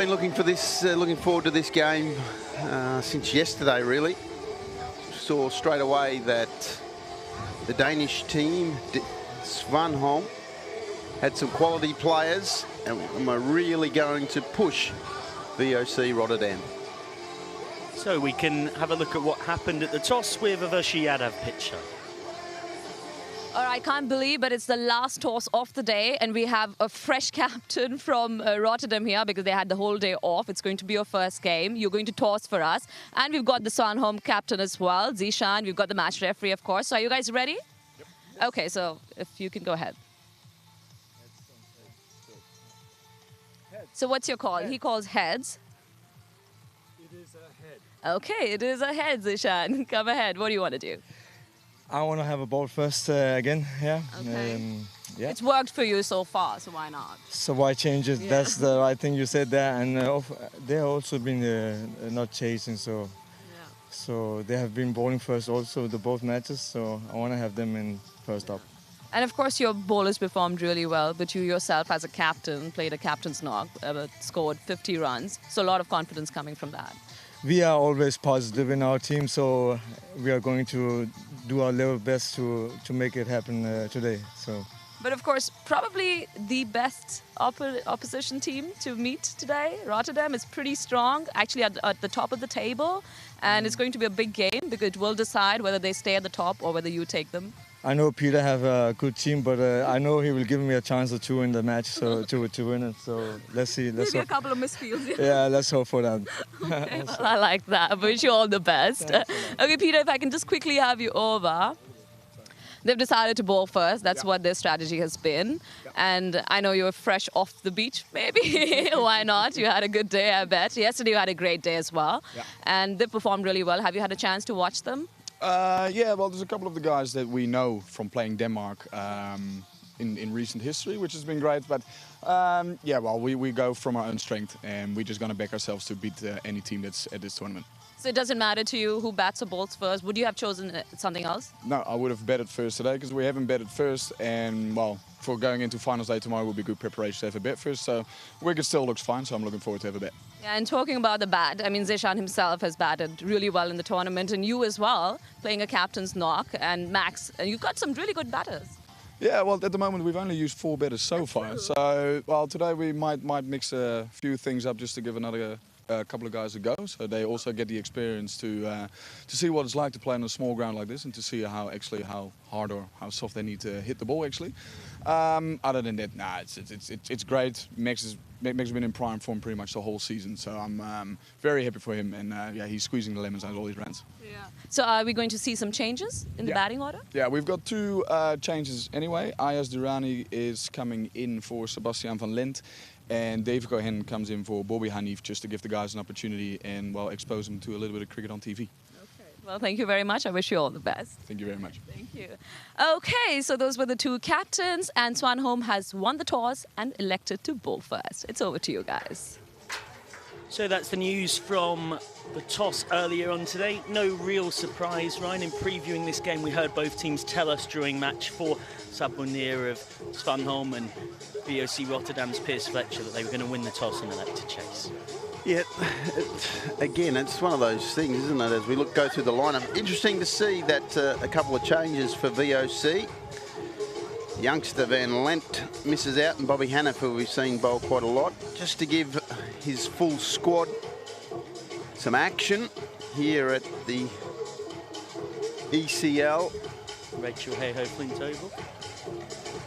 Been looking forward to this game since yesterday, really. Saw straight away that the Danish team, Svanholm, had some quality players and were really going to push V.O.C. Rotterdam. So we can have a look at what happened at the toss with a V.O.C. picture. All right, I can't believe, but it's the last toss of the day, and we have a fresh captain from Rotterdam here because they had the whole day off. It's going to be your first game. You're going to toss for us. And we've got the Svanholm captain as well, Zishan. We've got the match referee, of course. So are you guys ready? Yep. Okay, so if you can go ahead. So what's your call? Heads. He calls heads. It is a head. Okay, it is a head, Zishan. Come ahead. What do you want to do? I want to have a ball first again, yeah. Okay. Yeah. It's worked for you so far, so why not? So why change it? Yeah. That's the right thing you said there. And they've also been not chasing, so so they have been bowling first also the both matches. So I want to have them in first up. And of course your bowlers performed really well, but you yourself as a captain played a captain's knock, scored 50 runs. So a lot of confidence coming from that. We are always positive in our team, so we are going to do our level best to make it happen today. So. But of course, probably the best opposition team to meet today. Rotterdam is pretty strong, actually at the top of the table, and it's going to be a big game because it will decide whether they stay at the top or whether you take them. I know Peter have a good team, but I know he will give me a chance or two in the match, so to win it. So let's see. Maybe a couple of misfields. Yeah, let's hope for that. Okay, well, I like that. I wish you all the best. Okay, Peter, if I can just quickly have you over. They've decided to bowl first. That's what their strategy has been. And I know you were fresh off the beach, maybe. Why not? You had a good day, I bet. Yesterday you had a great day as well. Yeah. And they performed really well. Have you had a chance to watch them? Yeah, well, there's a couple of the guys that we know from playing Denmark in recent history, which has been great. But yeah, well, we go from our own strength, and we're just going to back ourselves to beat any team that's at this tournament. So it doesn't matter to you who bats or bowls first. Would you have chosen something else? No, I would have batted first today because we haven't batted first, and well, for going into finals day tomorrow will be good preparation to have a bat first. So wicket still looks fine, so I'm looking forward to have a bat. Yeah, and talking about the bat, I mean, Zishan himself has batted really well in the tournament, and you as well, playing a captain's knock, and Max, and you've got some really good batters. Yeah, well, at the moment we've only used 4 batters so far. So, well, today we might mix a few things up just to give another couple of guys a go, so they also get the experience to see what it's like to play on a small ground like this, and to see how hard or how soft they need to hit the ball actually. Other than that, nah, it's great. Max has been in prime form pretty much the whole season, so I'm very happy for him, and yeah, he's squeezing the lemons out of all his runs. Yeah. So are we going to see some changes in the batting order? Yeah, we've got 2 changes anyway. Ayaz Durrani is coming in for Sebastian van Lent, and Dave Cohen comes in for Bobby Hanif, just to give the guys an opportunity and, well, expose them to a little bit of cricket on TV. Okay. Well, thank you very much. I wish you all the best. Thank you very much. Thank you. Okay, so those were the 2 captains, and Svanholm has won the toss and elected to bowl first. It's over to you guys. So that's the news from the toss earlier on today. No real surprise, Ryan. In previewing this game, we heard both teams tell us during match 4, Sabonir of Svanholm and V.O.C. Rotterdam's Piers Fletcher, that they were going to win the toss and elect to chase. Yeah, again, it's one of those things, isn't it, as we go through the lineup. Interesting to see that a couple of changes for V.O.C. Youngster Van Lent misses out, and Bobby Hanif, who we've seen bowl quite a lot, just to give his full squad some action here at the ECL. Rachel Hayhoe Flint Oval.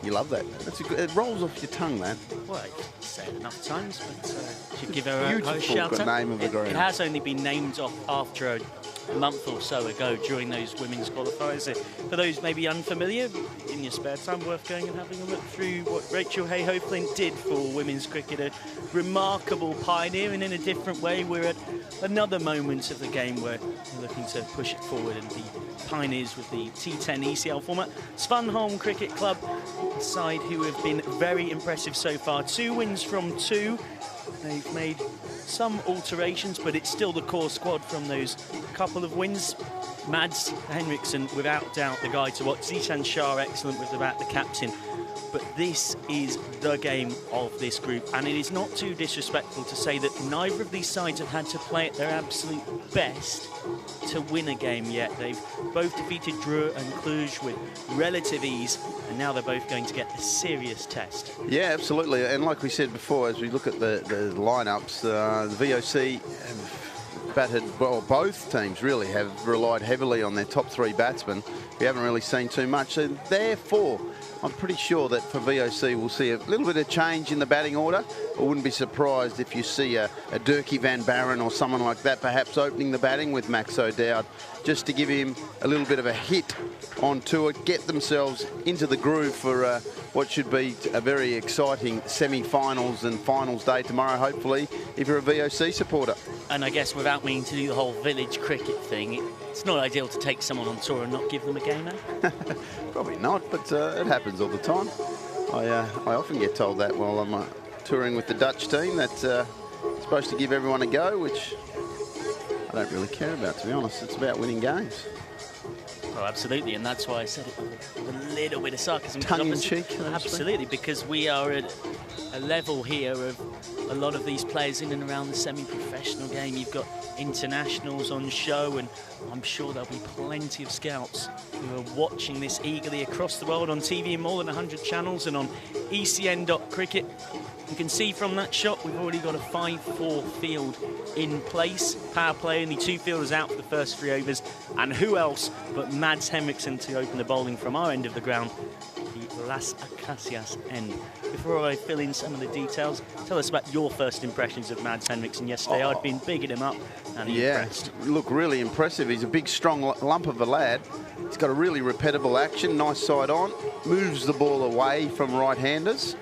You love that. It rolls off your tongue, that. Well, I've said it enough times, but should give her a shout out. Name of the ground. It has only been named off after a month or so ago during those women's qualifiers. For those maybe unfamiliar, in your spare time, worth going and having a look through what Rachel Hayhoe Flint did for women's cricket. A remarkable pioneer, and in a different way, we're at another moment of the game where we're looking to push it forward and be pioneers with the T10 ECL format. Svanholm Cricket Club, a side who have been very impressive so far. 2 wins from 2. They've made some alterations, but it's still the core squad from those couple of wins. Mads Henriksen, without doubt, the guy to watch. Zishan Shah, excellent with the bat, the captain. but this is the game of this group, and it is not too disrespectful to say that neither of these sides have had to play at their absolute best to win a game yet. They've both defeated Dreux and Cluj with relative ease, and now they're both going to get a serious test. Yeah, absolutely. And like we said before, as we look at the lineups, the V.O.C. have battered, well, both teams really have relied heavily on their top 3 batsmen. We haven't really seen too much, and therefore I'm pretty sure that for V.O.C. we'll see a little bit of change in the batting order. I wouldn't be surprised if you see a Dirkie van Barren or someone like that perhaps opening the batting with Max O'Dowd, just to give him a little bit of a hit on tour, get themselves into the groove for what should be a very exciting semi-finals and finals day tomorrow, hopefully, if you're a V.O.C. supporter. And I guess without meaning to do the whole village cricket thing, it's not ideal to take someone on tour and not give them a game, eh? Probably not, but it happens all the time. I often get told that while I'm touring with the Dutch team, that supposed to give everyone a go, which I don't really care about, to be honest. It's about winning games. Oh, absolutely, and that's why I said it with a little bit of sarcasm. Tongue-in-cheek. Absolutely, because we are at a level here of a lot of these players in and around the semi-professional game. You've got internationals on show, and I'm sure there'll be plenty of scouts who are watching this eagerly across the world on TV in more than 100 channels and on ECN.cricket. You can see from that shot we've already got a 5-4 field in place. Power play, only 2 fielders out for the first 3 overs. And who else but Mads Henriksen to open the bowling from our end of the ground, the Las Acacias end. Before I fill in some of the details, tell us about your first impressions of Mads Henriksen yesterday. I'd been bigging him up and impressed. Look, really impressive. He's a big, strong lump of a lad. He's got a really repeatable action, nice side on, moves the ball away from right-handers.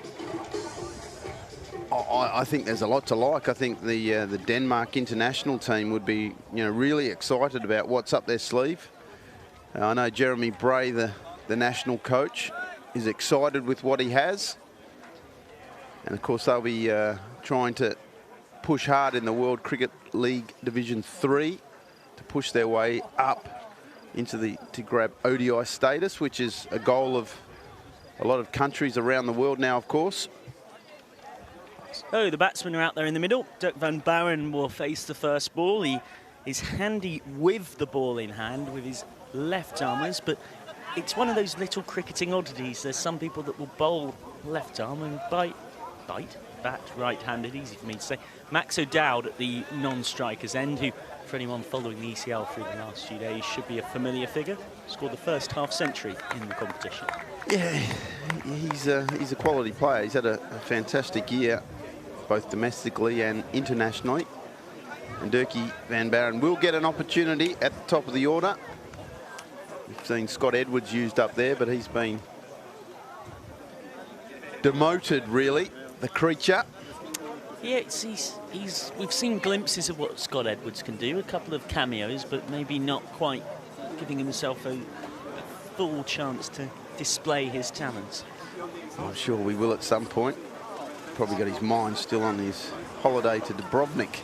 I think there's a lot to like. I think the Denmark international team would be, really excited about what's up their sleeve. I know Jeremy Bray, the national coach, is excited with what he has. And of course, they'll be trying to push hard in the World Cricket League Division 3 to push their way up to grab ODI status, which is a goal of a lot of countries around the world now, of course. So the batsmen are out there in the middle. Dirk van Barren will face the first ball. He is handy with the ball in hand with his left armers, but it's one of those little cricketing oddities. There's some people that will bowl left arm and bat right-handed, easy for me to say. Max O'Dowd at the non-striker's end, who, for anyone following the ECL through the last few days, should be a familiar figure. Scored the first half-century in the competition. Yeah, he's a quality player. He's had a fantastic year, both domestically and internationally. And Dirkie van Barren will get an opportunity at the top of the order. We've seen Scott Edwards used up there, but he's been demoted, really, the creature. Yeah, we've seen glimpses of what Scott Edwards can do, a couple of cameos, but maybe not quite giving himself a full chance to display his talents. I'm sure we will at some point. Probably got his mind still on his holiday to Dubrovnik.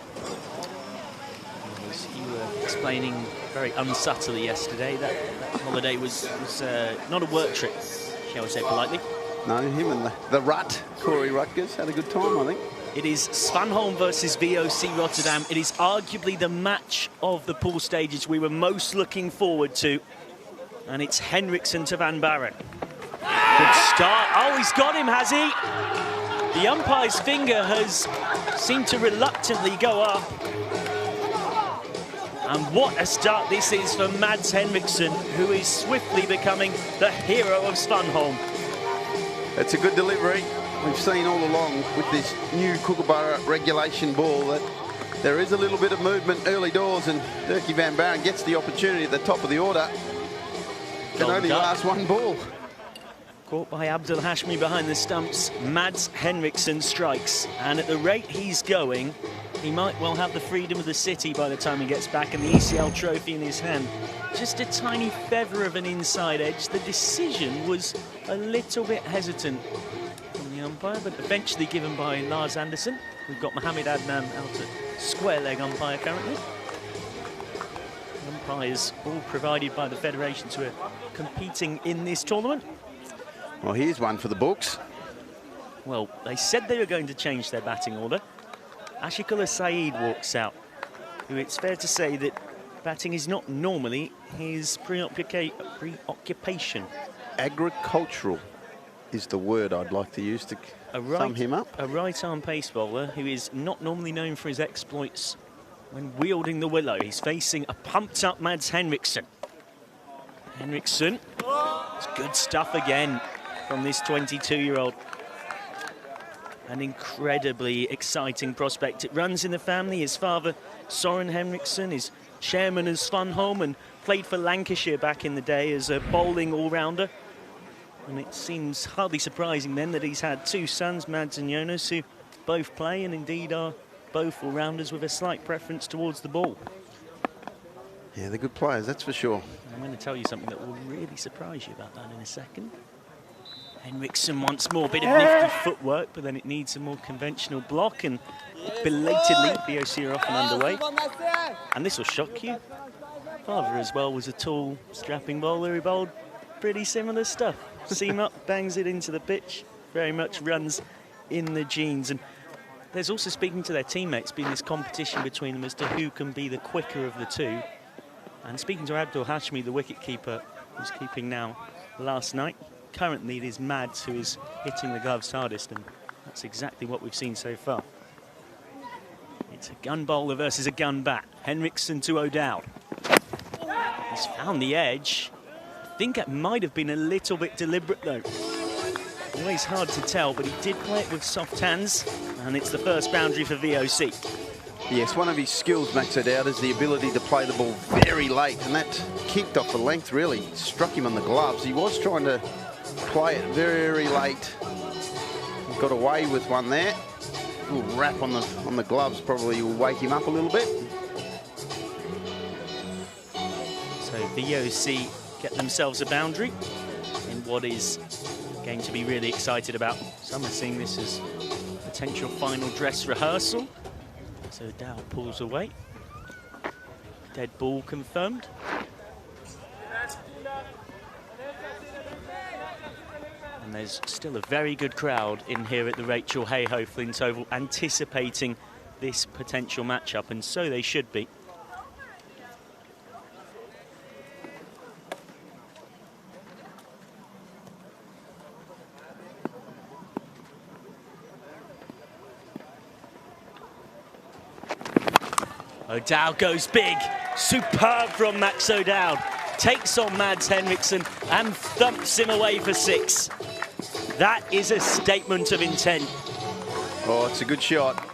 As you were explaining very unsubtly yesterday, that holiday was not a work trip, shall we say politely. No, him and the Rut, Corey Rutgers, had a good time, I think. It is Svanholm versus V.O.C. Rotterdam. It is arguably the match of the pool stages we were most looking forward to. And it's Henriksen to Van Barren. Good start. Oh, he's got him, has he? The umpire's finger has seemed to reluctantly go up. And what a start this is for Mads Henriksen, who is swiftly becoming the hero of Svanholm. It's a good delivery. We've seen all along with this new Kookaburra regulation ball that there is a little bit of movement early doors, and Dirkie van Barren gets the opportunity at the top of the order. Can only last one ball. Caught by Abdul Hashmi behind the stumps. Mads Henriksen strikes, and at the rate he's going, he might well have the freedom of the city by the time he gets back and the ECL trophy in his hand. Just a tiny feather of an inside edge. The decision was a little bit hesitant from the umpire, but eventually given by Lars Andersen. We've got Mohammed Adnan out at square leg umpire currently. Umpires all provided by the federations who are competing in this tournament. Well, here's one for the books. Well, they said they were going to change their batting order. Ashikullah Saeed walks out, who it's fair to say that batting is not normally his preoccupation. Agricultural is the word I'd like to use to sum him up. A right-arm pace bowler who is not normally known for his exploits when wielding the willow. He's facing a pumped-up Mads Henriksson. Henriksson, it's good stuff again from this 22-year-old. An incredibly exciting prospect. It runs in the family. His father, Soren Henriksson, is chairman of Svanholm and played for Lancashire back in the day as a bowling all-rounder. And it seems hardly surprising then that he's had two sons, Mads and Jonas, who both play and indeed are both all-rounders with a slight preference towards the ball. Yeah, they're good players, that's for sure. I'm going to tell you something that will really surprise you about that in a second. Henriksson once more, bit of nifty footwork, but then it needs a more conventional block, and belatedly, V.O.C are off and underway. And this will shock you. Father as well was a tall, strapping bowler who bowled pretty similar stuff. Seam up, bangs it into the pitch, very much runs in the genes. And there's also, speaking to their teammates, been this competition between them as to who can be the quicker of the two. And speaking to Abdul Hashmi, the wicket-keeper, who's keeping now last night, currently it is Mads who is hitting the gloves hardest, and that's exactly what we've seen so far. It's a gun bowler versus a gun bat. Henriksson to O'Dowd. He's found the edge. I think it might have been a little bit deliberate though. Always hard to tell, but he did play it with soft hands, and it's the first boundary for V.O.C. Yes, one of his skills, Max O'Dowd, is the ability to play the ball very late, and that kicked off the length, really. Struck him on the gloves. He was trying to play it very late. Got away with one there. A little rap on the gloves probably will wake him up a little bit. So V.O.C get themselves a boundary in what is going to be really excited about. Some are seeing this as potential final dress rehearsal. So Dow pulls away. Dead ball confirmed. And there's still a very good crowd in here at the Rachel Hayhoe Flint Oval anticipating this potential matchup, and so they should be. O'Dowd goes big. Superb from Max O'Dowd. Takes on Mads Henriksson and thumps him away for 6. That is a statement of intent. Oh, it's a good shot.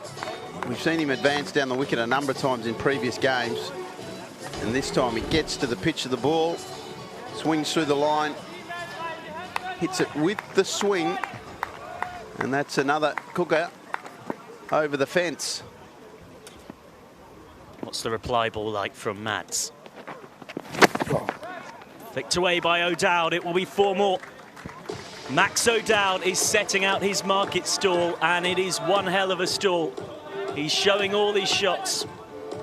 We've seen him advance down the wicket a number of times in previous games. And this time he gets to the pitch of the ball, swings through the line, hits it with the swing, and that's another cooker over the fence. What's the reply ball like from Mads? Flicked away by O'Dowd. It will be 4 more. Max O'Dowd is setting out his market stall, and it is one hell of a stall. He's showing all his shots.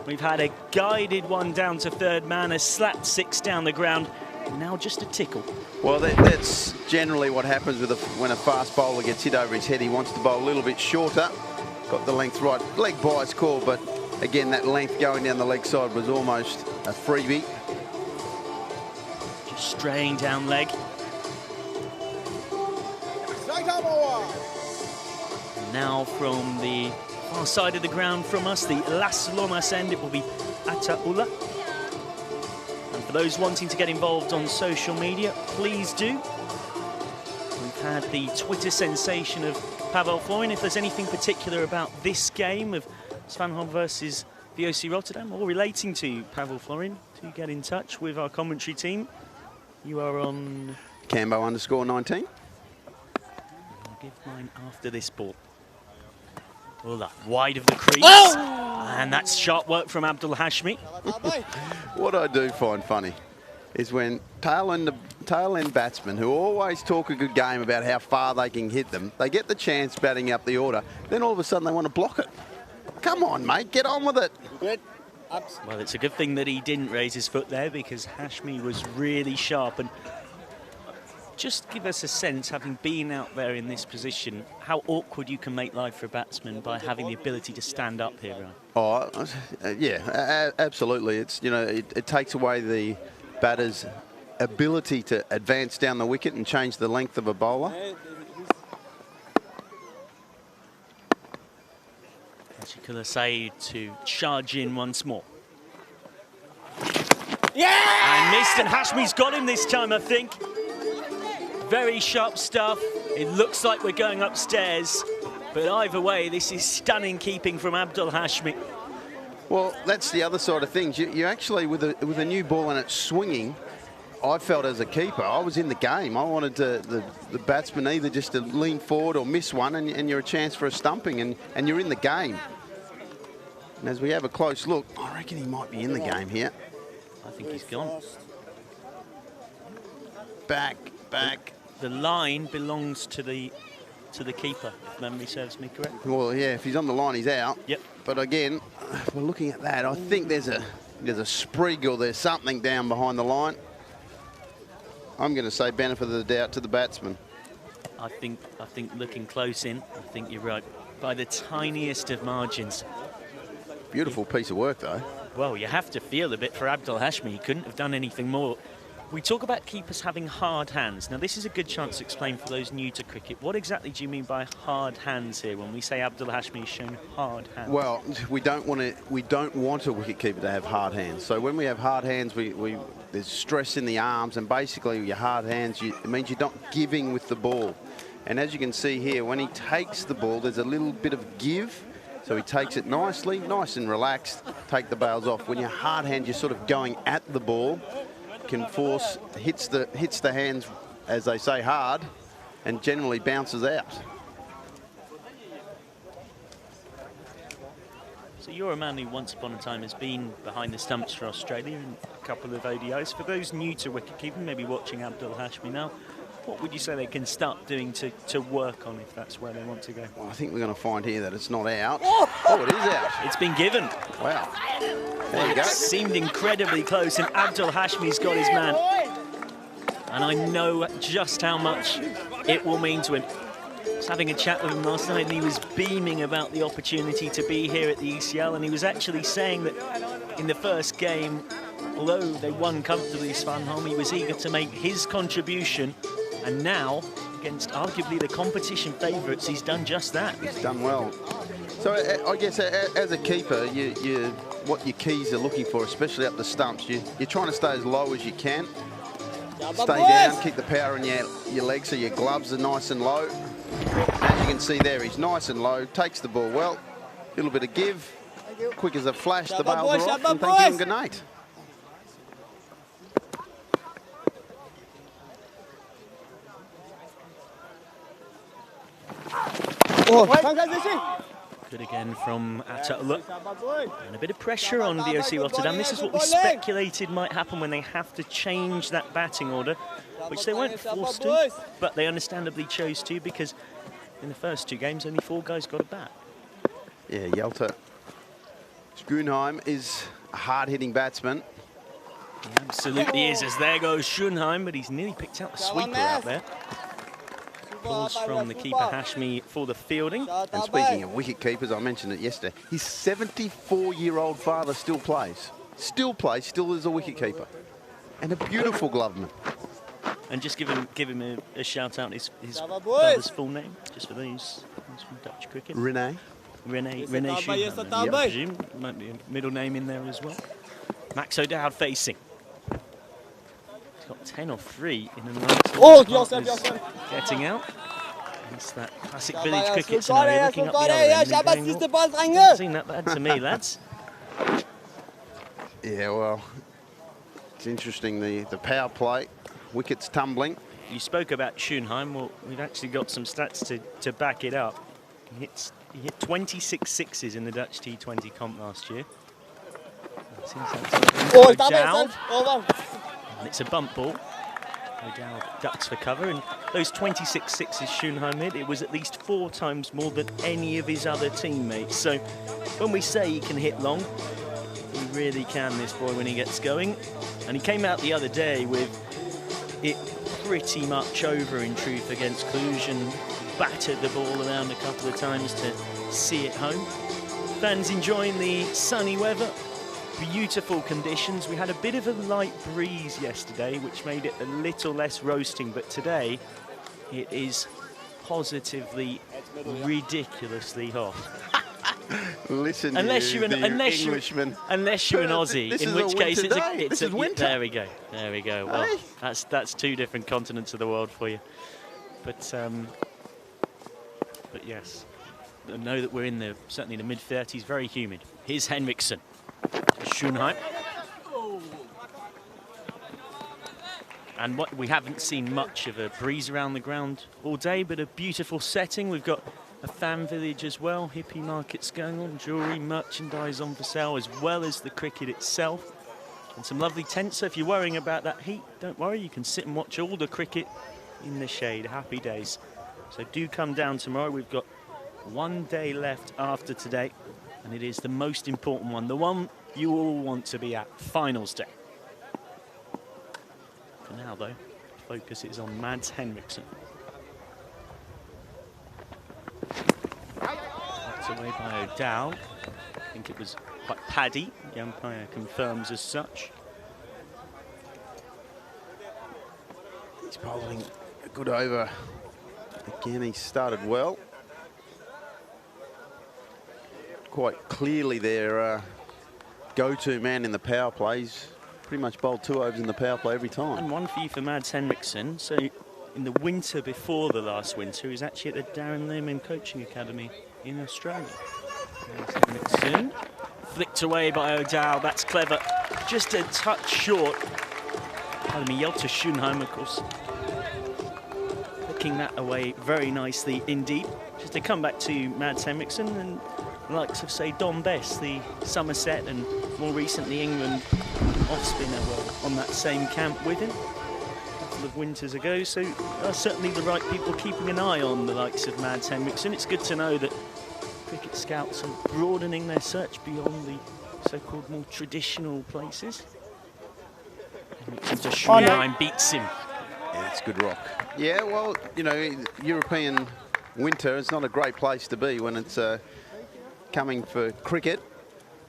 We've had a guided one down to third man, a slapped 6 down the ground. Now just a tickle. Well, that's generally what happens with when a fast bowler gets hit over his head. He wants to bowl a little bit shorter. Got the length right. Leg bias call, but again, that length going down the leg side was almost a freebie. Just straying down leg. Now from the far side of the ground from us, the Las Lomas end, it will be Ataullah. And for those wanting to get involved on social media, please do. We've had the Twitter sensation of Pavel Florin. If there's anything particular about this game of Svanholm versus V.O.C Rotterdam or relating to Pavel Florin, do get in touch with our commentary team. You are on Campbell _19. I'll give mine after this ball. Wide of the crease. Oh! And that's sharp work from Abdul Hashmi. What I do find funny is when tail end batsmen who always talk a good game about how far they can hit them, they get the chance batting up the order, then all of a sudden they want to block it. Come on, mate, get on with it. Well, it's a good thing that he didn't raise his foot there, because Hashmi was really sharp. And Just give us a sense, having been out there in this position, how awkward you can make life for a batsman by having the ability to stand up here, Ryan. Oh, yeah, absolutely. It's, you know, it takes away the batter's ability to advance down the wicket and change the length of a bowler. Ashikula Saeed to charge in once more. Yeah! And missed, and Hashmi's got him this time, I think. Very sharp stuff. It looks like we're going upstairs, but either way, this is stunning keeping from Abdul Hashmi. Well, that's the other side of things. You actually, with a new ball and it's swinging, I felt as a keeper, I was in the game. I wanted the batsman either just to lean forward or miss one, and you're a chance for a stumping, and you're in the game. And as we have a close look, I reckon he might be in the game here. I think he's gone. Back. The line belongs to the keeper, if memory serves me correct. Well, yeah, if he's on the line, he's out. Yep. But again, we're looking at that. I think there's a sprig or there's something down behind the line. I'm going to say benefit of the doubt to the batsman. I think looking close in, I think you're right. By the tiniest of margins. Beautiful piece of work, though. Well, you have to feel a bit for Abdul Hashmi. He couldn't have done anything more. We talk about keepers having hard hands. Now, this is a good chance to explain for those new to cricket. What exactly do you mean by hard hands here when we say Abdul Hashmi has shown hard hands? Well, we don't want a wicketkeeper to have hard hands. So when we have hard hands, there's stress in the arms, and basically your hard hands, it means you're not giving with the ball. And as you can see here, when he takes the ball, there's a little bit of give. So he takes it nicely, nice and relaxed, take the bails off. When you're hard hand, you're sort of going at the ball, can force, hits the hands, as they say, hard, and generally bounces out. So you're a man who once upon a time has been behind the stumps for Australia in a couple of ODIs. For those new to wicketkeeping, maybe watching Abdul Hashmi now, what would you say they can start doing to work on if that's where they want to go? Well, I think we're going to find here that it's not out. Oh, it is out. It's been given. Wow. There you go. It seemed incredibly close, and Abdul Hashmi's got his man. And I know just how much it will mean to him. I was having a chat with him last night, and he was beaming about the opportunity to be here at the ECL, and he was actually saying that in the first game, although they won comfortably, Svanholm, he was eager to make his contribution. And now, against arguably the competition favourites, he's done just that. He's done well. So I guess as a keeper, what your keys are looking for, especially up the stumps, you're trying to stay as low as you can. Stay down, keep the power in your legs so your gloves are nice and low. As you can see there, he's nice and low, takes the ball well, a little bit of give, quick as a flash, the bails are off, and thank you and good night. Good again from Attaullah. And a bit of pressure on V.O.C. Rotterdam. This is what we speculated might happen when they have to change that batting order, which they weren't forced to, but they understandably chose to, because in the first two games, only 4 guys got a bat. Yeah, Yelta. Schoenheim is a hard-hitting batsman. He absolutely is, as there goes Schoenheim, but he's nearly picked out the sweeper out there. Balls from the keeper Hashmi for the fielding. And speaking of wicket keepers, I mentioned it yesterday, his 74-year-old father still plays. Still is a wicket keeper. And a beautiful gloveman. And just give him a shout out, his father's full name, just for those from Dutch cricket. Rene Schoenheim, I presume. Might be a middle name in there as well. Max O'Dowd facing. He's got 10 or 3 in a nice getting out. It's that classic village cricket scenario, looking up the other end and going, well, doesn't seem that bad to me, lads. Yeah, well, it's interesting, the power play, wickets tumbling. You spoke about Schoenheim. Well, we've actually got some stats to back it up. He hit 26 sixes in the Dutch T20 comp last year. O'Dowd. And it's a bump ball. O'Dowd ducks for cover, and those 26 sixes Schoenheim hit, it was at least 4 times more than any of his other teammates. So when we say he can hit long, he really can, this boy, when he gets going. And he came out the other day with it pretty much over in truth against Cluj and battered the ball around a couple of times to see it home. Fans enjoying the sunny weather, beautiful conditions. We had a bit of a light breeze yesterday, which made it a little less roasting, but today it is positively ridiculously hot. Listen, unless you're an Englishman. Unless you're an Aussie, This in is which a case winter it's day. a, This is winter. There we go. There we go. Well, Hey. that's 2 different continents of the world for you. But yes, I know that we're in certainly the mid-30s, very humid. Here's Henriksen. Schoenheim. And we haven't seen much of a breeze around the ground all day, but a beautiful setting. We've got a fan village as well, hippie markets going on, jewellery, merchandise on for sale, as well as the cricket itself. And some lovely tents, so if you're worrying about that heat, don't worry, you can sit and watch all the cricket in the shade. Happy days. So do come down tomorrow. We've got 1 day left after today, and it is the most important one, the one you all want to be at, finals day. For now, though, focus is on Mads Henriksen. That's away by O'Dowd. I think it was quite paddy. The umpire confirms as such. He's bowling a good over. Again, he started well. Quite clearly their go-to man in the power plays. Pretty much bowled 2 overs in the power play every time. And one for you for Mads Henriksen. So in the winter before the last winter, he was actually at the Darren Lehman Coaching Academy in Australia. There's Henriksen. Flicked away by O'Dowd. That's clever. Just a touch short. Pardon me, Hjelte Schoenheim, of course. Flicking that away very nicely indeed. Just to come back to Mads Henriksen and the likes of, say, Don Bess, the Somerset, and more recently England off-spinner were on that same camp with him a couple of winters ago. So certainly the right people keeping an eye on the likes of Mads Henriksen. It's good to know that cricket scouts are broadening their search beyond the so-called more traditional places. Henriksen to Schoenheim beats him. Yeah, it's good rock. Yeah, well, you know, European winter is not a great place to be when it's coming for cricket.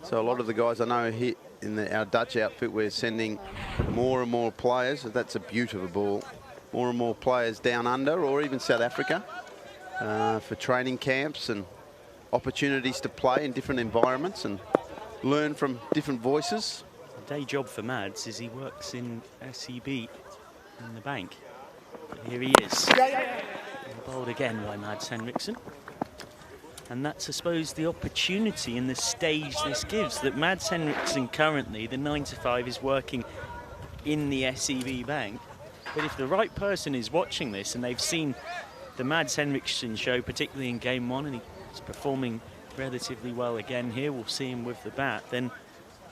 So a lot of the guys I know here in our Dutch outfit, we're sending more and more players. That's a beautiful ball. More and more players down under, or even South Africa, for training camps and opportunities to play in different environments and learn from different voices. The day job for Mads is he works in SEB in the bank. But here he is. Bowled again by Mads Henriksen. And that's, I suppose, the opportunity and the stage this gives, that Mads Henriksen currently, the 9 to 5, is working in the SEB bank. But if the right person is watching this and they've seen the Mads Henriksen show, particularly in game 1, and he's performing relatively well again here, we'll see him with the bat, then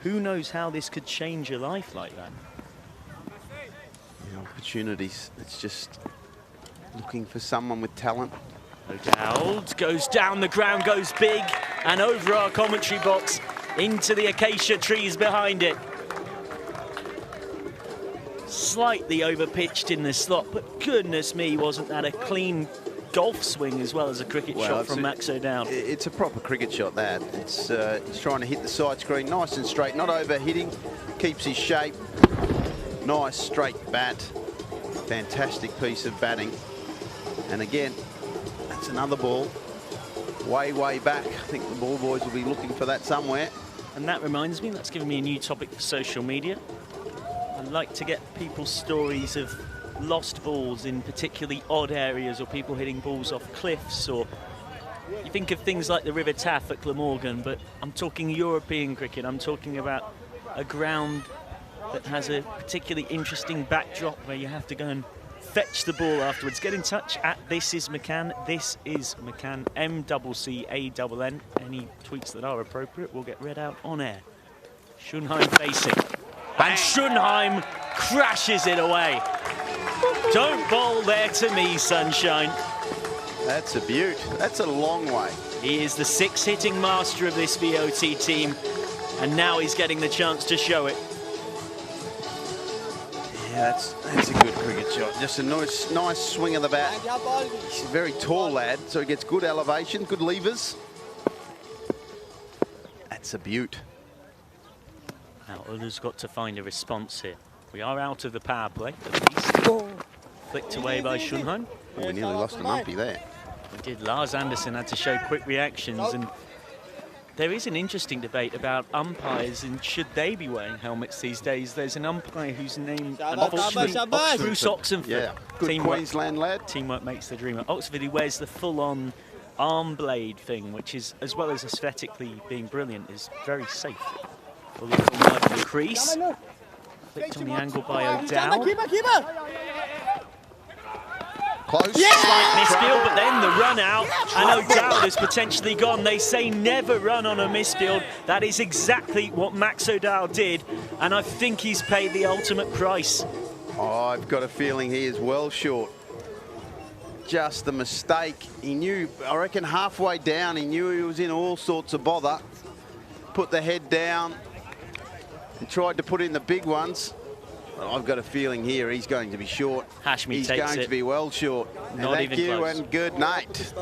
who knows how this could change your life like that. Yeah, opportunities. It's just looking for someone with talent. O'Dowd goes down the ground, goes big, and over our commentary box into the acacia trees behind it. Slightly over-pitched in the slot, but goodness me, wasn't that a clean golf swing as well as a cricket shot from Max O'Dowd? It's a proper cricket shot, that. It's he's trying to hit the side screen nice and straight, not over-hitting, keeps his shape. Nice straight bat. Fantastic piece of batting. And again, that's another ball. Way, way back. I think the ball boys will be looking for that somewhere. And that reminds me, that's given me a new topic for social media. I'd like to get people's stories of lost balls in particularly odd areas, or people hitting balls off cliffs, or you think of things like the River Taff at Glamorgan, but I'm talking European cricket. I'm talking about a ground that has a particularly interesting backdrop where you have to go and fetch the ball afterwards. Get in touch at This Is McCann. This is McCann, MCCANN. Any tweets that are appropriate will get read out on air. Schoenheim facing. And Schoenheim crashes it away. Don't bowl there to me, sunshine. That's a beaut. That's a long way. He is the 6-hitting master of this V.O.C team, and now he's getting the chance to show it. Yeah, that's a good cricket shot. Just a nice swing of the bat. He's a very tall lad, so he gets good elevation, good levers. That's a beaut. Now, Ulla's got to find a response here. We are out of the power play. Flicked away by Svanholm. Oh, we nearly lost an umpy there. We did. Lars Andersen had to show quick reactions, and there is an interesting debate about umpires and should they be wearing helmets these days. There's an umpire whose name, unfortunately, Bruce Oxenford. Yeah, good Queensland lad. Teamwork makes the dream. Oxenford, who wears the full-on arm blade thing, which is, as well as aesthetically being brilliant, is very safe. A little right in the crease. Flicked on the angle by O'Dowd. Close. Slight misfield, but then the run out, and O'Dowd has potentially gone. They say never run on a misfield. That is exactly what Max O'Dowd did, and I think he's paid the ultimate price. Oh, I've got a feeling he is well short. Just a mistake. He knew, I reckon halfway down, he knew he was in all sorts of bother. Put the head down and tried to put in the big ones. Well, I've got a feeling here he's going to be short. Hashmi he's takes going it. to be well short. Not Thank even you close. And good night.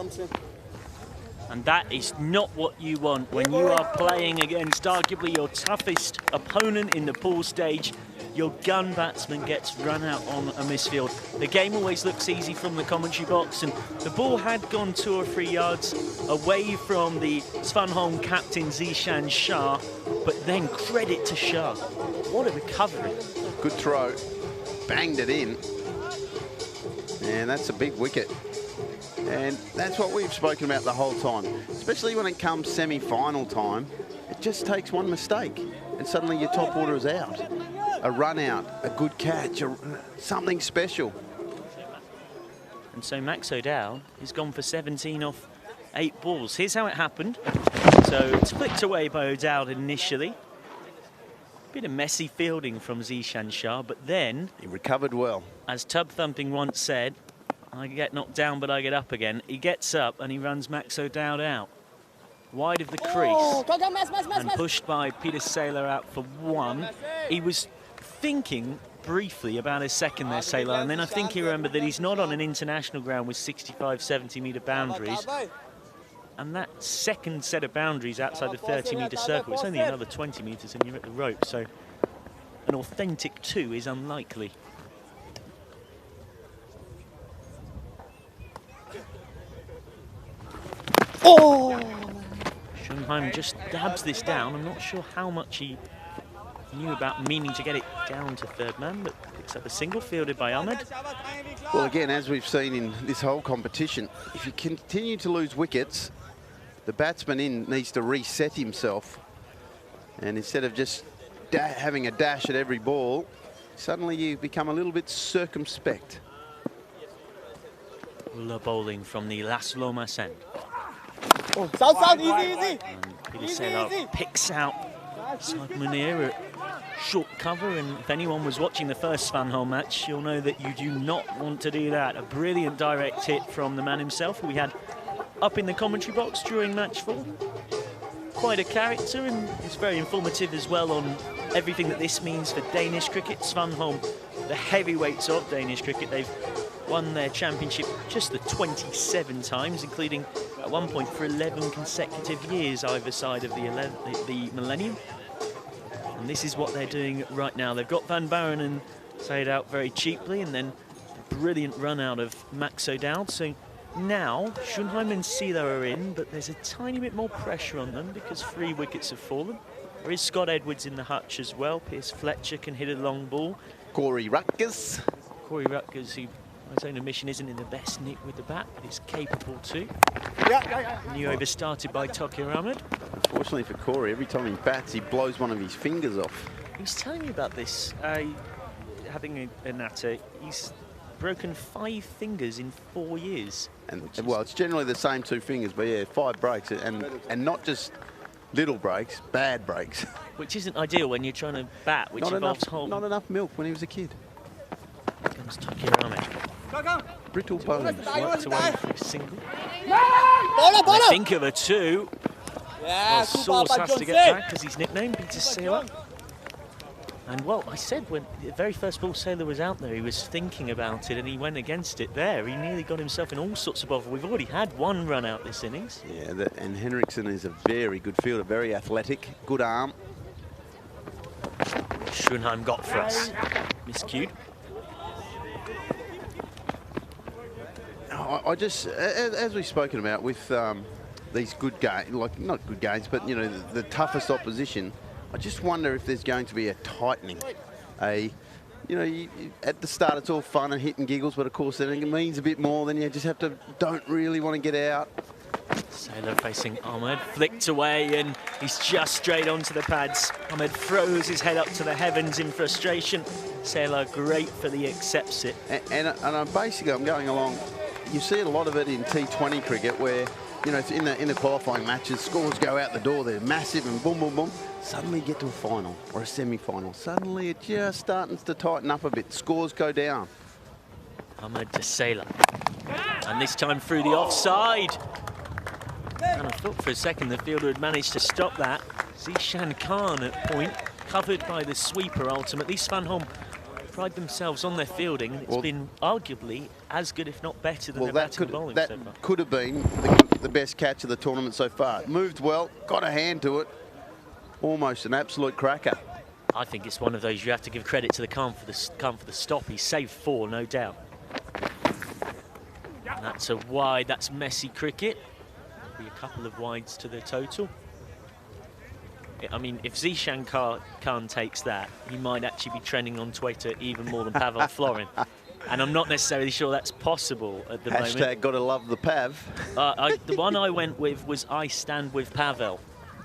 And that is not what you want when you are playing against arguably your toughest opponent in the pool stage. Your gun batsman gets run out on a misfield. The game always looks easy from the commentary box, and the ball had gone 2 or 3 yards away from the Svanholm captain Zishan Shah, but then credit to Shah. What a recovery. Good throw. Banged it in. And that's a big wicket. And that's what we've spoken about the whole time, especially when it comes semi-final time. It just takes one mistake and suddenly your top order is out. A run out, a good catch, something special. And so Max O'Dowd has gone for 17 off 8 balls. Here's how it happened. So it's flicked away by O'Dowd initially. Bit of messy fielding from Zishan Shah, but then He recovered well. as Tub Thumping once said, I get knocked down, but I get up again. He gets up and he runs Max O'Dowd out. Wide of the crease and pushed by Peter Saylor out for 1. He was thinking briefly about his second there, Saylor, and then I think he remembered that he's not on an international ground with 65, 70-metre boundaries. And that second set of boundaries outside the 30-metre circle, it's only another 20 metres and you're at the rope, so an authentic 2 is unlikely. Svanholm just dabs this down. I'm not sure how much he knew about meaning to get it down to third man, but picks up a single fielded by Ahmed. Well, again, as we've seen in this whole competition, if you continue to lose wickets, the batsman needs to reset himself. And instead of just having a dash at every ball, suddenly you become a little bit circumspect. Ulla bowling from the Las Lomas end. South, easy. And Peter Saylor picks out Saad Munir at short cover, and if anyone was watching the first Svanholm match, you'll know that you do not want to do that. A brilliant direct hit from the man himself, who we had up in the commentary box during match 4. Quite a character, and it's very informative as well on everything that this means for Danish cricket. Svanholm, the heavyweights of Danish cricket, they've won their championship just the 27 times, including at one point for 11 consecutive years either side of the millennium. And this is what they're doing right now. They've got Van Barenen played out very cheaply, and then a brilliant run out of Max O'Dowd. So now Svanholm and Saylor are in, but there's a tiny bit more pressure on them because 3 wickets have fallen. There is Scott Edwards in the hutch as well. Pierce Fletcher can hit a long ball. Corey Rutgers. Corey Rutgers, who by his own admission isn't in the best nick with the bat, but is capable too. New over started by Tokir Ahmed. Unfortunately for Corey, every time he bats, he blows one of his fingers off. He was telling me about this, having a natter. He's broken 5 fingers in 4 years. And well, it's generally the same 2 fingers, but yeah, 5 breaks, and not just little breaks, bad breaks. Which isn't ideal when you're trying to bat, which involves whole. Not enough milk when he was a kid. Here comes Tokir Ahmed. Brittle bones. Worked away for a single. I think of a 2. Well, Source has to get back because he's nicknamed Peter Saylor. And well, I said when the very first ball Sailor was out there, he was thinking about it and he went against it there. He nearly got himself in all sorts of bother. We've already had one run out this innings. Yeah, and Henriksen is a very good fielder, very athletic, good arm. Schoenheim got for us. Miscued. I just, as we've spoken about with these good games, like not good games, but you know the toughest opposition. I just wonder if there's going to be a tightening. You know, at the start it's all fun and hit and giggles, but of course then it means a bit more. Then you just have to don't really want to get out. Sailor facing Ahmed, flicked away, and he's just straight onto the pads. Ahmed throws his head up to the heavens in frustration. Sailor gratefully accepts it. And basically I'm going along. You see a lot of it in T20 cricket where, you know, in the qualifying matches, scores go out the door, they're massive and boom, boom, boom. Suddenly you get to a final or a semi-final. Suddenly it just starts to tighten up a bit. Scores go down. Ahmed to Sailor. And this time through the offside. And I thought for a second the fielder had managed to stop that. Zishan Khan at point, covered by the sweeper ultimately. Svanholm pride themselves on their fielding, and it's been arguably as good, if not better, than their batting and bowling so far. That could have been the best catch of the tournament so far. Moved well, got a hand to it. Almost an absolute cracker. I think it's one of those you have to give credit to the Khan for the stop. He saved 4, no doubt. And that's a wide, that's messy cricket. Be a couple of wides to the total. I mean, if Zishan Khan takes that, he might actually be trending on Twitter even more than Pavel Florin. And I'm not necessarily sure that's possible at the moment. Hashtag gotta love the Pav. The one I went with was I stand with Pavel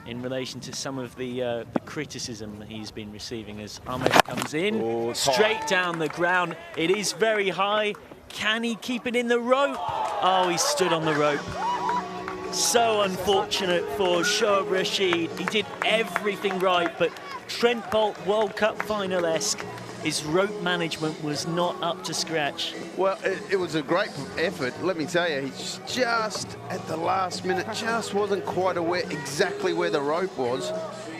in relation to some of the criticism that he's been receiving as Ahmed comes in. Straight down the ground. It is very high. Can he keep it in the rope? Oh, he stood on the rope. So unfortunate for Shoaib Rashid. He did everything right, but Trent Bolt, World Cup final-esque, his rope management was not up to scratch. Well, it was a great effort. Let me tell you, he's just at the last minute, just wasn't quite aware exactly where the rope was.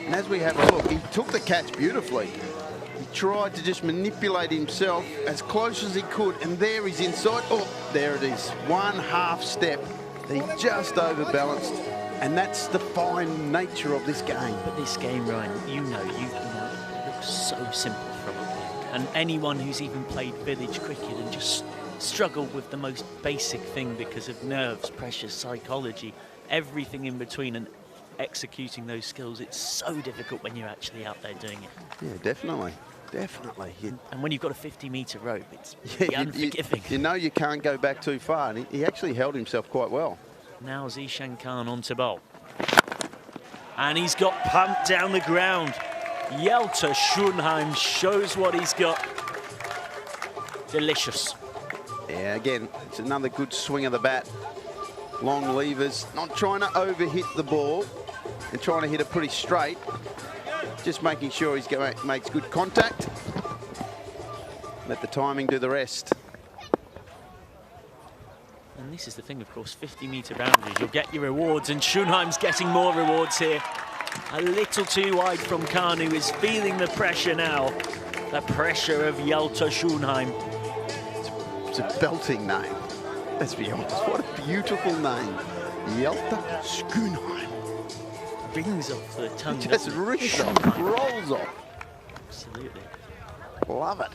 And as we have a look, he took the catch beautifully. He tried to just manipulate himself as close as he could, and there he's inside. Oh, there it is. 1/2 step. He just overbalanced, and that's the fine nature of this game. But this game, Ryan, you know, it looks so simple from up here. And anyone who's even played village cricket and just struggled with the most basic thing because of nerves, pressure, psychology, everything in between, and executing those skills, it's so difficult when you're actually out there doing it. Yeah, definitely. Definitely. And when you've got a 50-metre rope, it's unforgiving. You know you can't go back too far, and he actually held himself quite well. Now Zishan Khan on to bowl. And he's got pumped down the ground. Yelta Schoenheim shows what he's got. Delicious. Yeah, again, it's another good swing of the bat. Long levers, not trying to overhit the ball and trying to hit it pretty straight. Just making sure he makes good contact. Let the timing do the rest. And this is the thing, of course, 50-metre boundaries. You'll get your rewards, and Schoenheim's getting more rewards here. A little too wide from Khan, who is feeling the pressure now. The pressure of Yelta Schoenheim. It's a belting name. Let's be honest. What a beautiful name. Yelta Schoenheim. Rings off the tongue. Just rings off, rolls off. Absolutely. Love it.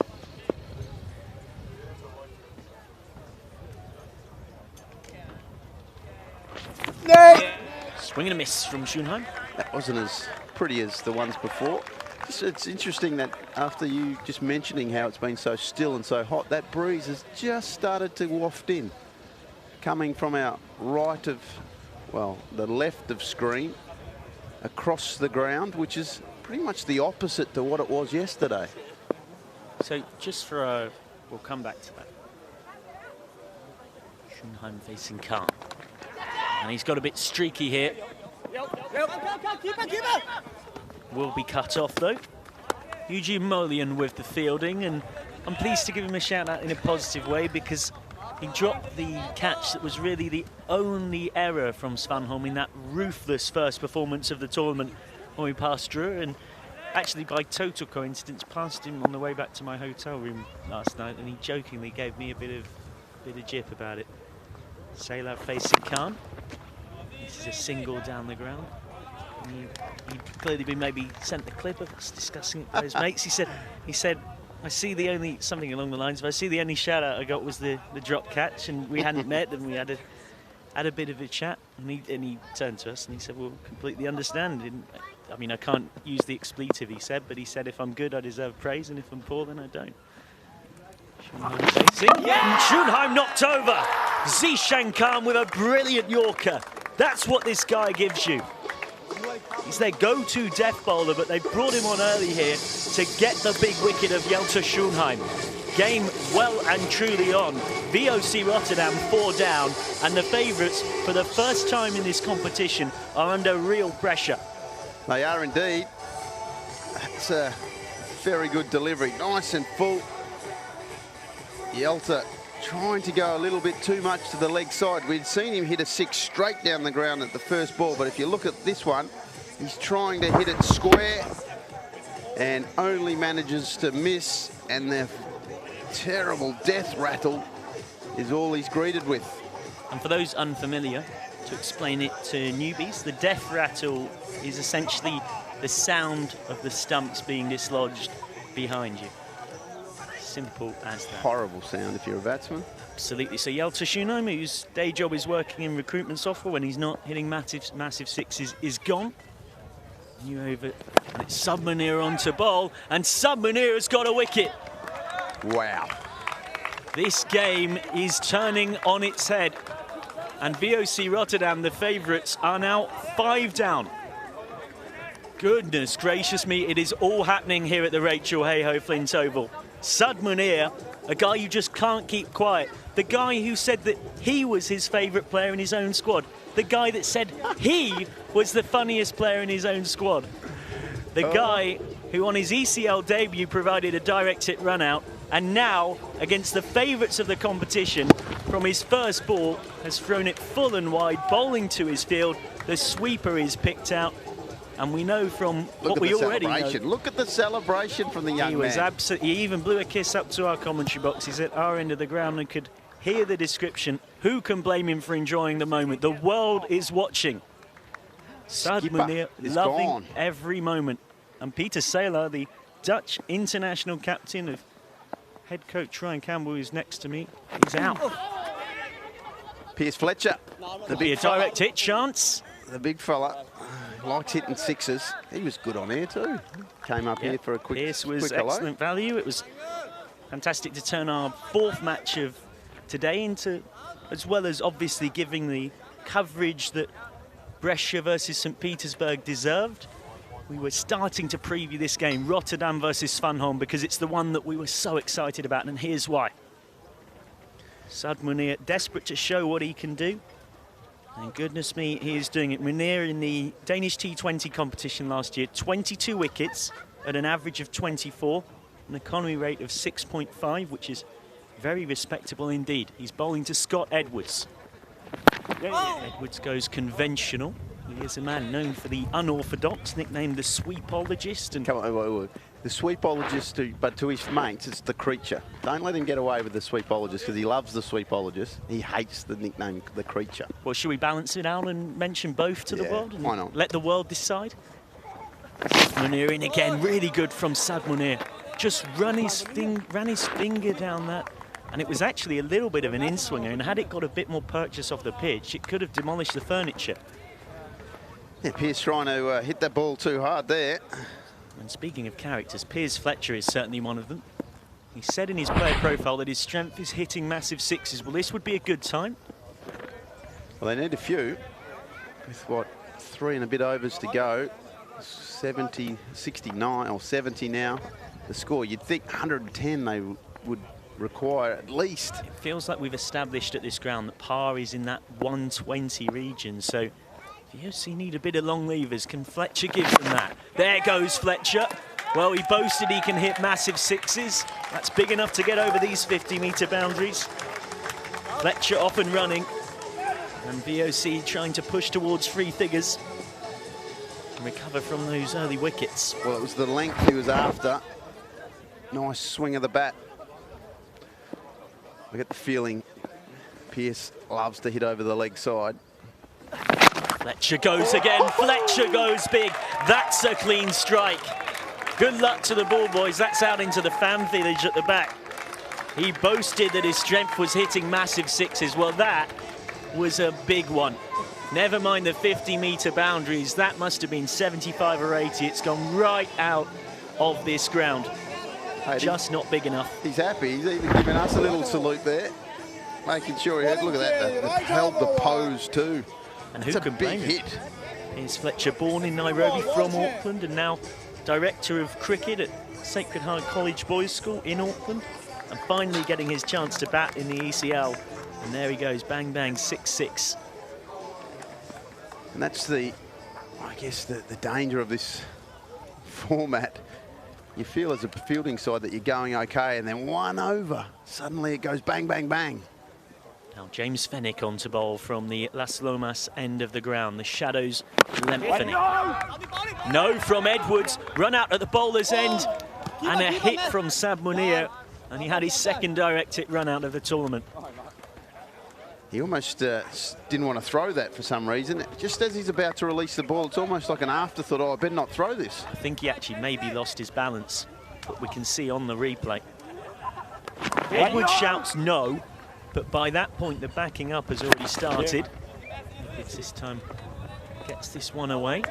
Swing and a miss from Schoenheim. That wasn't as pretty as the ones before. It's interesting that after you just mentioning how it's been so still and so hot, that breeze has just started to waft in. Coming from our right of, well, the left of screen, across the ground, which is pretty much the opposite to what it was yesterday. So just for a, we'll come back to that. Schoenheim facing Khan. And he's got a bit streaky here. Will be cut off though. Eugene Molian with the fielding, and I'm pleased to give him a shout out in a positive way because he dropped the catch that was really the only error from Svanholm in that ruthless first performance of the tournament when we passed through. And actually, by total coincidence, passed him on the way back to my hotel room last night, and he jokingly gave me a bit of jip about it. Sailor facing Khan. This is a single down the ground. He'd clearly been maybe sent the clip of us discussing it with his mates. He said, I see the only, something along the lines of, I see the only shout out I got was the drop catch, and we hadn't met, and we had a bit of a chat, and he turned to us and he said, well, completely understand. And, I mean, I can't use the expletive, he said, but he said if I'm good, I deserve praise, and if I'm poor, then I don't. Schönheim knocked over. Zishan Khan with a brilliant Yorker. That's what this guy gives you. He's their go-to death bowler, but they brought him on early here to get the big wicket of Yelta Schönheim. Game well and truly on. V.O.C. Rotterdam 4 down, and the favourites, for the first time in this competition, are under real pressure. They are indeed. That's a very good delivery. Nice and full. Yelta trying to go a little bit too much to the leg side. We'd seen him hit a 6 straight down the ground at the first ball, but if you look at this one, he's trying to hit it square and only manages to miss, and the terrible death rattle is all he's greeted with. And for those unfamiliar, to explain it to newbies, the death rattle is essentially the sound of the stumps being dislodged behind you. Simple as that. Horrible sound if you're a batsman. Absolutely. So Yelta Schönheim, whose day job is working in recruitment software when he's not hitting massive sixes, is gone. New over, and it's Submunir on to bowl, and Submunir has got a wicket. Wow. This game is turning on its head, and V.O.C. Rotterdam, the favourites, are now 5 down. Goodness gracious me, it is all happening here at the Rachel Hayhoe Flint Oval. Submunir, a guy you just can't keep quiet. The guy who said that he was his favourite player in his own squad. The guy that said he was the funniest player in his own squad. The guy who on his ECL debut provided a direct hit run out, and now, against the favourites of the competition, from his first ball, has thrown it full and wide, bowling to his field. The sweeper is picked out. And we know from what we already know. Look at the celebration from the young man. He was absolutely, he even blew a kiss up to our commentary box. He's at our end of the ground and could hear the description. Who can blame him for enjoying the moment? The world is watching. Submunir loving every moment. And Peter Saylor, the Dutch international captain of head coach Ryan Campbell, who's next to me, he's out. Piers Fletcher. There'll be a direct hit chance. The big fella likes hitting sixes. He was good on air too. Came up here for a quick Pierce was hello. excellent value. It was fantastic to turn our 4th match of today into, as well as obviously giving the coverage that Brescia versus St. Petersburg deserved. We were starting to preview this game, Rotterdam versus Svanholm, because it's the one that we were so excited about, and here's why. Submunir, desperate to show what he can do. And goodness me, he is doing it. Munir in the Danish T20 competition last year, 22 wickets at an average of 24, an economy rate of 6.5, which is very respectable indeed. He's bowling to Scott Edwards. Edwards goes conventional. He is a man known for the unorthodox, nicknamed the sweepologist. And come on, the sweepologist, but to his mates, it's the creature. Don't let him get away with the sweepologist, because he loves the sweepologist. He hates the nickname, the creature. Well, should we balance it out and mention both to the world? And why not? Let the world decide. Munir in again, really good from Submunir. Just ran his finger down that. And it was actually a little bit of an in-swinger, and had it got a bit more purchase off the pitch, it could have demolished the furniture. Yeah, Pierce trying to hit that ball too hard there. And speaking of characters, Piers Fletcher is certainly one of them. He said in his player profile that his strength is hitting massive sixes. Well, this would be a good time. Well, they need a few. With what, 3 and a bit overs to go. 70, 69 or 70 now. The score, you'd think 110 they would require at least. It feels like we've established at this ground that par is in that 120 region. So V.O.C. need a bit of long levers. Can Fletcher give them that? There goes Fletcher. Well, he boasted he can hit massive sixes. That's big enough to get over these 50-metre boundaries. Fletcher off and running. And V.O.C. trying to push towards 3 figures. and recover from those early wickets. Well, it was the length he was after. Nice swing of the bat. I get the feeling Pearce loves to hit over the leg side. Fletcher goes again. Fletcher goes big. That's a clean strike. Good luck to the ball boys. That's out into the fan village at the back. He boasted that his strength was hitting massive sixes. Well, that was a big one. Never mind the 50-metre boundaries. That must have been 75 or 80. It's gone right out of this ground. Hey, just not big enough. He's happy. He's even giving us a little salute there, making sure he had. Look at that. That held the pose too. And who it's can a big blame hit. him? Here's Fletcher, born in Nairobi from Auckland, and now director of cricket at Sacred Heart College Boys School in Auckland, and finally getting his chance to bat in the ECL. And there he goes, bang bang, 6-6. And that's the, I guess, the danger of this format. You feel as a fielding side that you're going okay, and then one over, suddenly it goes bang, bang, bang. Now James Fennick on to bowl from the Las Lomas end of the ground. The shadows lengthening. No from Edwards. Run out at the bowler's end. And a hit from Sab Munir. And he had his second direct hit run out of the tournament. He almost didn't want to throw that for some reason. Just as he's about to release the ball, it's almost like an afterthought, oh, I better not throw this. I think he actually maybe lost his balance, but we can see on the replay. Edwards shouts no, but by that point the backing up has already started. It's this time gets this one away.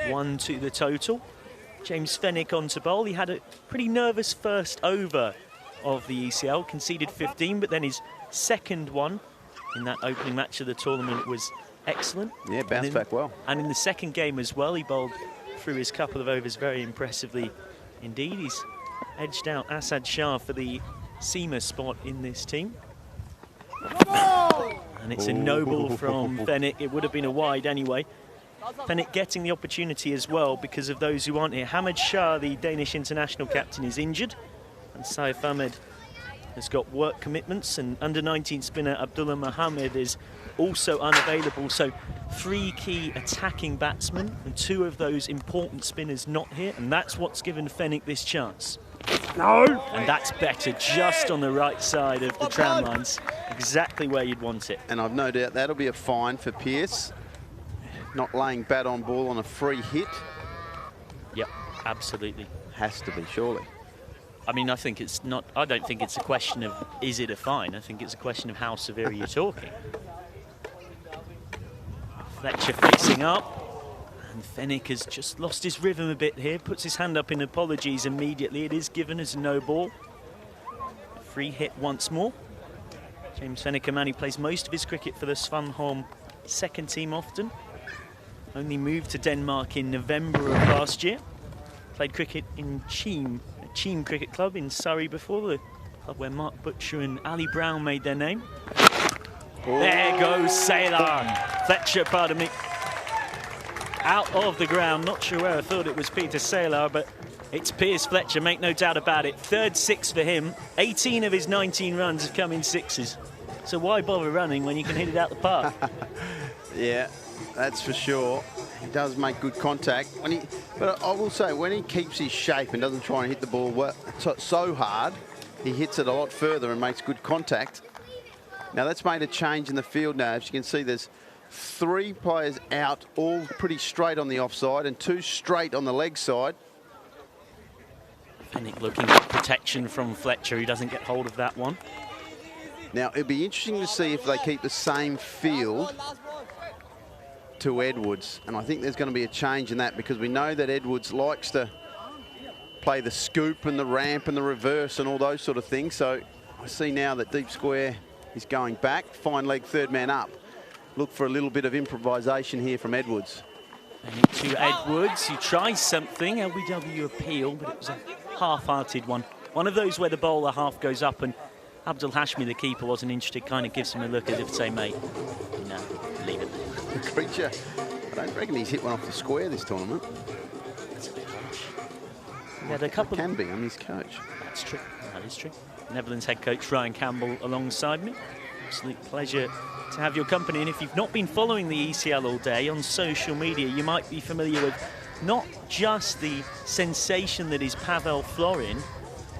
1 to the total. James Fennick on to bowl. He had a pretty nervous first over of the ECL, conceded 15, but then his second one in that opening match of the tournament was excellent. Yeah, bounced back well. And in the second game as well, he bowled through his couple of overs very impressively indeed. He's edged out Asad Shah for the seamer spot in this team. And it's a no ball from Fennick. It would have been a wide anyway. Fennick getting the opportunity as well because of those who aren't here. Hamid Shah, the Danish international captain, is injured. And Saif Ahmed has got work commitments, and under-19 spinner Abdullah Mohammed is also unavailable. So 3 key attacking batsmen and 2 of those important spinners not here, and that's what's given Fennick this chance. No! And that's better, just on the right side of the tram lines, exactly where you'd want it. And I've no doubt that'll be a fine for Pearce, not laying bat on ball on a free hit. Yep, absolutely. Has to be, surely. I mean, I think it's not, I don't think it's a question of is it a fine, I think it's a question of how severe are you talking. Fletcher facing up, and Fennick has just lost his rhythm a bit here, puts his hand up in apologies immediately. It is given as a no ball. A free hit once more. James Fennick, a man who plays most of his cricket for the Svanholm second team often. Only moved to Denmark in November of last year. Played cricket in Cheam Cricket Club in Surrey before, the club where Mark Butcher and Ali Brown made their name. Oh. There goes Saylor. Fletcher, pardon me. Out of the ground. Not sure where I thought it was Peter Saylor, but it's Piers Fletcher, make no doubt about it. Third 6 for him. 18 of his 19 runs have come in 6s. So why bother running when you can hit it out the park? Yeah, that's for sure. He does make good contact. But I will say, when he keeps his shape and doesn't try and hit the ball so hard, he hits it a lot further and makes good contact. Now, that's made a change in the field now. As you can see, there's 3 players out, all pretty straight on the offside, and 2 straight on the leg side. Fennick looking for protection from Fletcher, who doesn't get hold of that one. Now, it'll be interesting to see if they keep the same field to Edwards, and I think there's going to be a change in that, because we know that Edwards likes to play the scoop and the ramp and the reverse and all those sort of things. So I see now that deep square is going back, fine leg, third man up. Look for a little bit of improvisation here from Edwards. And to Edwards, who tries something, LBW appeal, but it was a half-hearted one. One of those where the bowler half goes up and Abdul Hashmi, the keeper, wasn't interested, kind of gives him a look as if to say, mate, no, leave it. The creature, I don't reckon he's hit one off the square this tournament. That's a bit harsh. He had a couple. Can be, I'm his coach. That's true, that is true. Netherlands head coach Ryan Campbell alongside me. absolute pleasure to have your company. And if you've not been following the ECL all day on social media, you might be familiar with not just the sensation that is Pavel Florin,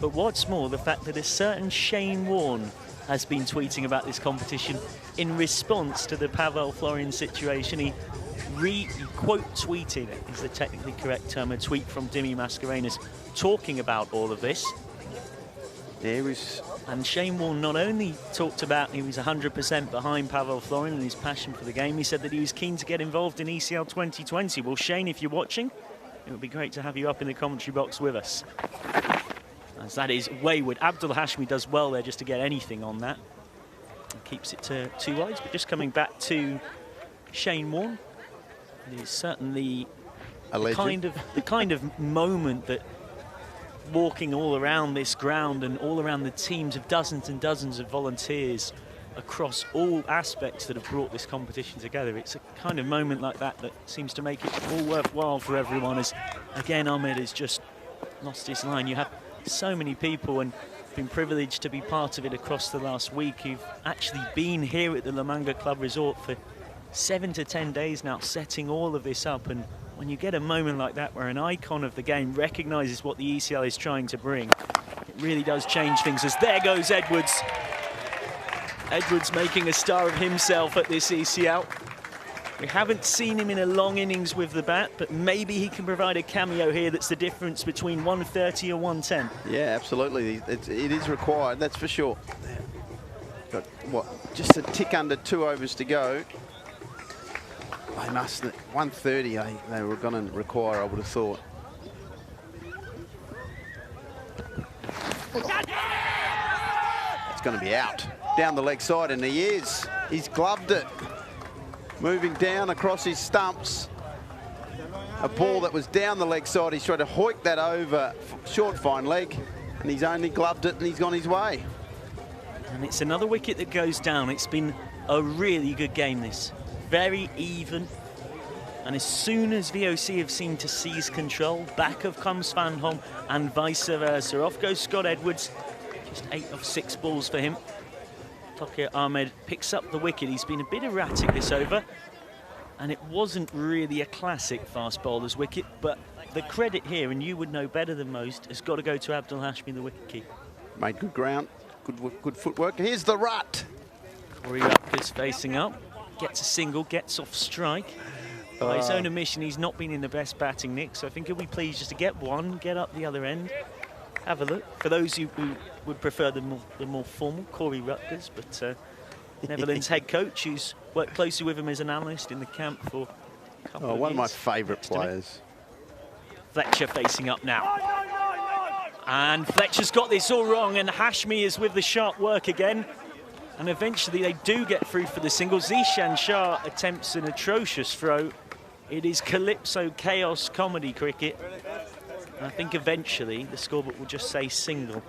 but what's more, the fact that a certain Shane Warne has been tweeting about this competition in response to the Pavel Florin situation. He quote tweeted, is the technically correct term, a tweet from Dimi Mascarenas talking about all of this. And Shane Warne not only talked about he was 100% behind Pavel Florin and his passion for the game, he said that he was keen to get involved in ECL 2020. Well, Shane, if you're watching, it would be great to have you up in the commentary box with us. As that is wayward. Abdul Hashmi does well there just to get anything on that. And keeps it to 2 wides, but just coming back to Shane Warne, it is certainly the kind of moment that walking all around this ground and all around the teams of dozens and dozens of volunteers across all aspects that have brought this competition together. It's a kind of moment like that that seems to make it all worthwhile for everyone, as again Ahmed has just lost his line. You have so many people, and been privileged to be part of it across the last week, who've actually been here at the La Manga Club Resort for 7 to 10 days now, setting all of this up. And when you get a moment like that where an icon of the game recognises what the ECL is trying to bring, it really does change things. As there goes Edwards. Edwards making a star of himself at this ECL. We haven't seen him in a long innings with the bat, but maybe he can provide a cameo here that's the difference between 130 or 110. Yeah, absolutely. It is required, that's for sure. Got, what, just a tick under 2 overs to go. They must, 130 they were going to require, I would have thought. It's going to be out. Down the leg side, and he is. He's gloved it. Moving down across his stumps. A ball that was down the leg side. He's tried to hoik that over, short fine leg, and he's only gloved it and he's gone his way. And it's another wicket that goes down. It's been a really good game, this. Very even. And as soon as V.O.C have seemed to seize control, back of comes Svanholm and vice versa. Off goes Scott Edwards. Just 8 of 6 balls for him. Tokyo Ahmed picks up the wicket. He's been a bit erratic this over, and it wasn't really a classic fast bowler's wicket, but the credit here, and you would know better than most, has got to go to Abdul Hashmi, the wicket keeper. Made good ground, good footwork. Here's the rut. Corey Rutgers facing up, gets a single, gets off strike. By his own admission, he's not been in the best batting nick, so I think he'll be pleased just to get one, get up the other end. Have a look. For those who would prefer the more formal, Corey Rutgers, but Netherlands head coach, who's worked closely with him as an analyst in the camp for a couple of years. One of my favourite players. Fletcher facing up now. And Fletcher's got this all wrong, and Hashmi is with the sharp work again. And eventually they do get through for the single. Zishan Shah attempts an atrocious throw. It is Calypso Chaos Comedy cricket. I think eventually the scorebook will just say single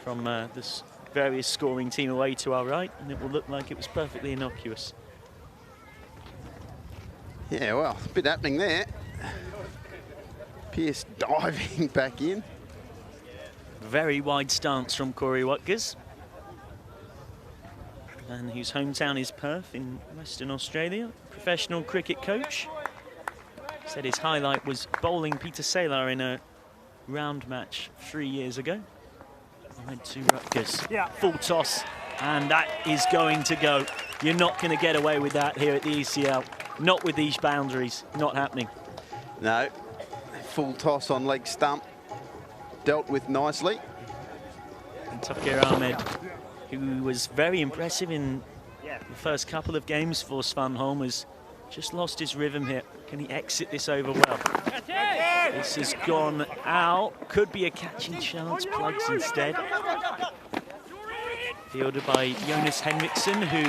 from this various scoring team away to our right, and it will look like it was perfectly innocuous. Yeah, well, a bit happening there. Pearce diving back in. Very wide stance from Corey Rutgers, and whose hometown is Perth in Western Australia. Professional cricket coach. Said his highlight was bowling Peter Saylor in a round match 3 years ago. Went to Rutgers. Yeah. Full toss, and that is going to go. You're not going to get away with that here at the ECL. Not with these boundaries. Not happening. No. Full toss on leg stump. Dealt with nicely. And Tokyo Ahmed, who was very impressive in the first couple of games for Svanholm, has just lost his rhythm here. Can he exit this over well? This has gone out. Could be a catching chance. Plugs instead. Fielded by Jonas Henriksen, who...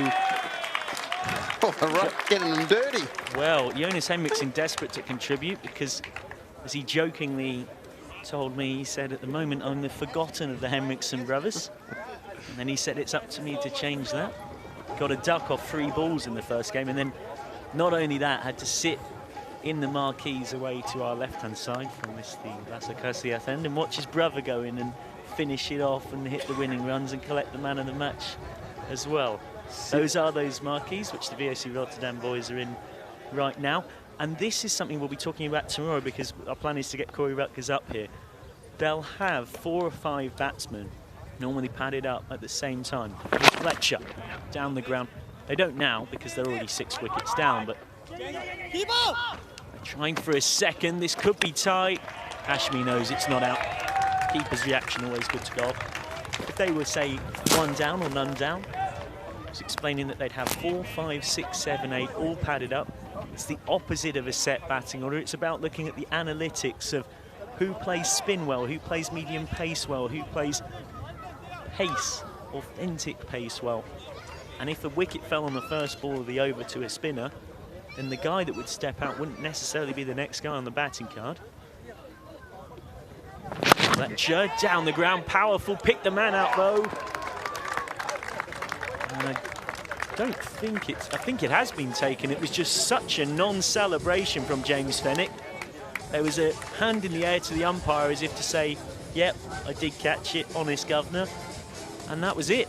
getting them dirty. Well, Jonas Henriksen desperate to contribute, because as he jokingly told me, he said, at the moment I'm the forgotten of the Henriksen brothers. And then he said it's up to me to change that. Got a duck off 3 balls in the first game, and then not only that, had to sit in the marquees away to our left-hand side from this, the Vasakasiath end, and watch his brother go in and finish it off and hit the winning runs and collect the man of the match as well. Those are those marquees, which the V.O.C. Rotterdam boys are in right now. And this is something we'll be talking about tomorrow, because our plan is to get Corey Rutgers up here. They'll have 4 or 5 batsmen normally padded up at the same time. Fletcher down the ground. They don't now because they're already 6 wickets down, but they're trying for a second. This could be tight. Hashmi knows it's not out. Keeper's reaction always good to go. If they were, say, 1 down or none down, I was explaining that they'd have 4, 5, 6, 7, 8 all padded up. It's the opposite of a set batting order. It's about looking at the analytics of who plays spin well, who plays medium pace well, who plays pace, authentic pace well. And if the wicket fell on the first ball of the over to a spinner, then the guy that would step out wouldn't necessarily be the next guy on the batting card. Fletcher down the ground, powerful, pick the man out though. And I think it has been taken. It was just such a non-celebration from James Fenwick. There was a hand in the air to the umpire as if to say, yep, I did catch it, honest governor. And that was it.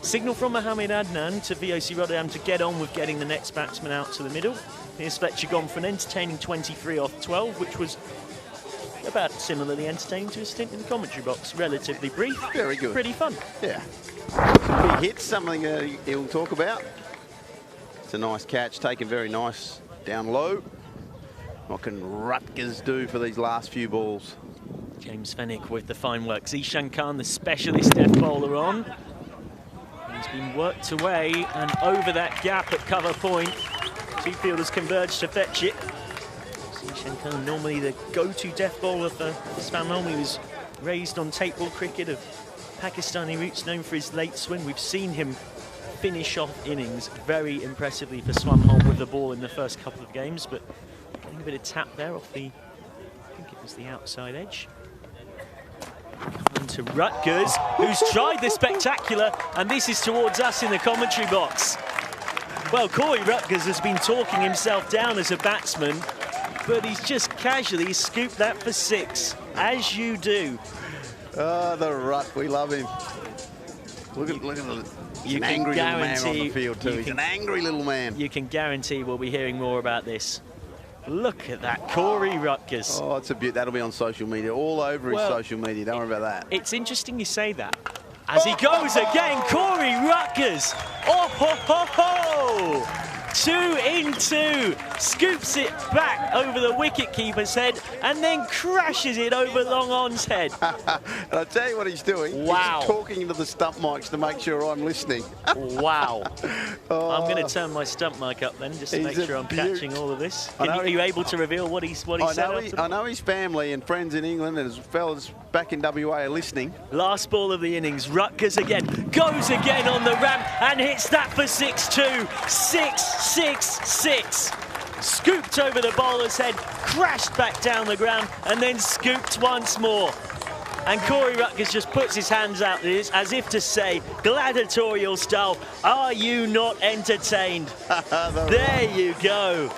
Signal from Mohamed Adnan to V.O.C. Rotterdam to get on with getting the next batsman out to the middle. Here's Fletcher gone for an entertaining 23 off 12, which was about similarly entertaining to a stint in the commentary box. Relatively brief. Very good. Pretty fun. Yeah. Some big hits, something he'll talk about. It's a nice catch, taken very nice down low. What can Rutgers do for these last few balls? James Fenwick with the fine work. Zishan Khan, the specialist death bowler on. He's been worked away and over that gap at cover point. 2 fielders converged to fetch it. Zishan Khan, normally the go-to death bowler for Svanholm. He was raised on tape ball cricket of Pakistani roots, known for his late swing. We've seen him finish off innings very impressively for Svanholm with the ball in the first couple of games, but getting a bit of tap there off the, I think it was the outside edge. And to Rutgers, who's tried the spectacular, and this is towards us in the commentary box. Well, Corey Rutgers has been talking himself down as a batsman, but he's just casually scooped that for 6, as you do. Oh, the Rut, we love him. Look at the, he's an angry little man on the field too. He's an angry little man. You can guarantee we'll be hearing more about this. Look at that, Corey Rutgers. Oh, it's a beaut. That'll be on social media, all over his social media. Don't worry about that. It's interesting you say that. As he goes again, Corey Rutgers. Oh, ho, ho, ho! 2 in 2, scoops it back over the wicket-keeper's head and then crashes it over Long On's head. I'll tell you what he's doing. Wow. He's talking into the stump mics to make sure I'm listening. Wow. Oh. I'm going to turn my stump mic up then, just to make sure I'm catching all of this. Are you able to reveal what he said? I know his family and friends in England and his fellas back in WA are listening. Last ball of the innings, Rutgers again, goes again on the ramp and hits that for 6-2. 6-6-6. Scooped over the bowler's head, crashed back down the ground, and then scooped once more. And Corey Rutgers just puts his hands out as if to say, gladiatorial style, are you not entertained? There you go.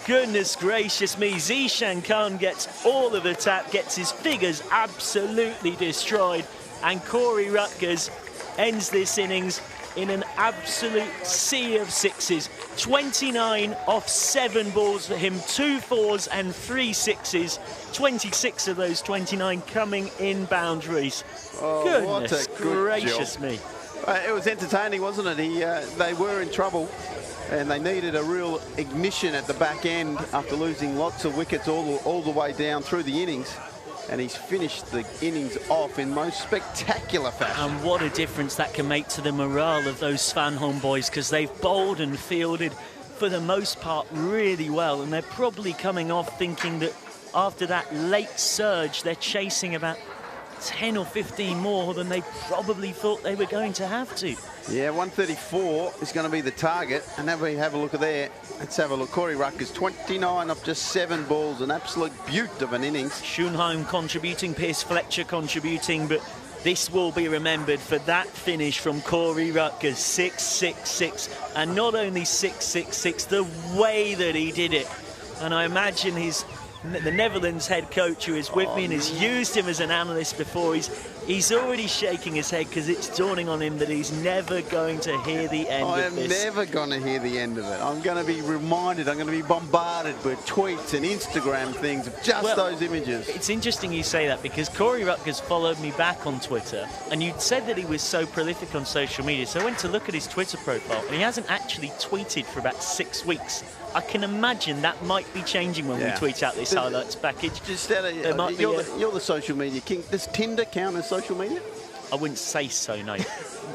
Goodness gracious me, Zishan Khan gets all of the tap, gets his figures absolutely destroyed, and Corey Rutgers ends this innings in an absolute sea of 6s. 29 off 7 balls for him, 2 4s and 3 6s. 26 of those 29 coming in boundaries. Oh, Goodness gracious job. me. It was entertaining, wasn't it? They were in trouble and they needed a real ignition at the back end after losing lots of wickets all the way down through the innings. And he's finished the innings off in most spectacular fashion. And what a difference that can make to the morale of those Svanholm boys, because they've bowled and fielded for the most part really well, and they're probably coming off thinking that after that late surge they're chasing about 10 or 15 more than they probably thought they were going to have to. Yeah, 134 is going to be the target. And now we have a look at there. Let's have a look. Corey Rutgers, 29 off just 7 balls. An absolute beaut of an innings. Schoenheim contributing, Pierce Fletcher contributing, but this will be remembered for that finish from Corey Rutgers, 6-6-6. And not only 6-6-6, the way that he did it. And I imagine his the Netherlands head coach who is with me and has used him as an analyst before. He's already shaking his head because it's dawning on him that he's never going to hear the end of this. I am never going to hear the end of it. I'm going to be reminded, I'm going to be bombarded with tweets and Instagram things of just those images. It's interesting you say that because Corey Rutgers followed me back on Twitter and you'd said that he was so prolific on social media, so I went to look at his Twitter profile and he hasn't actually tweeted for about 6 weeks. I can imagine that might be changing when we tweet out this highlights package. Just you're the social media king. Does Tinder count as social media? I wouldn't say so, no.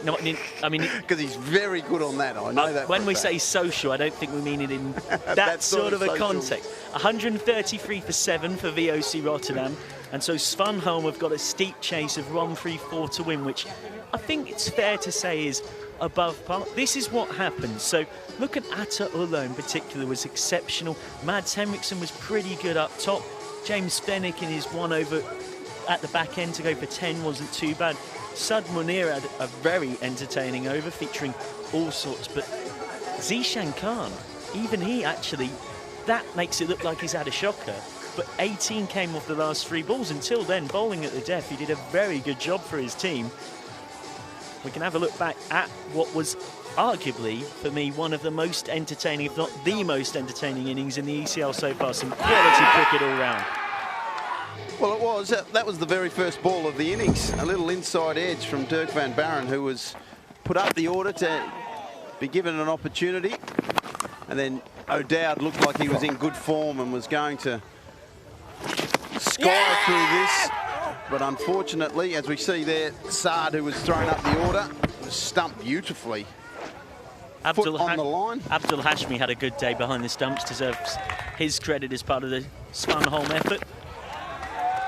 No, I mean, because he's very good on that. I know that. When we say social, I don't think we mean it in that sort of a context. 133 for 7 for V.O.C. Rotterdam, and so Svanholm have got a steep chase of 1-3-4 to win, which I think it's fair to say is above par. This is what happens. So look at Atta Ulla in particular was exceptional. Mads Henriksen was pretty good up top. James Fennick in his 1 over at the back end to go for 10 wasn't too bad. Sud Munir had a very entertaining over featuring all sorts, but Zishan Khan, even he actually, that makes it look like he's had a shocker. But 18 came off the last 3 balls. Until then, bowling at the death, he did a very good job for his team. We can have a look back at what was arguably, for me, one of the most entertaining, if not the most entertaining innings in the ECL so far. Some quality cricket all round. Well, it was. That was the very first ball of the innings. A little inside edge from Dirk van Barren, who was put up the order to be given an opportunity. And then O'Dowd looked like he was in good form and was going to sky through this. But unfortunately, as we see there, Saad, who was thrown up the order, was stumped beautifully. Foot on the line. Abdul Hashmi had a good day behind the stumps, deserves his credit as part of the Svanholm effort.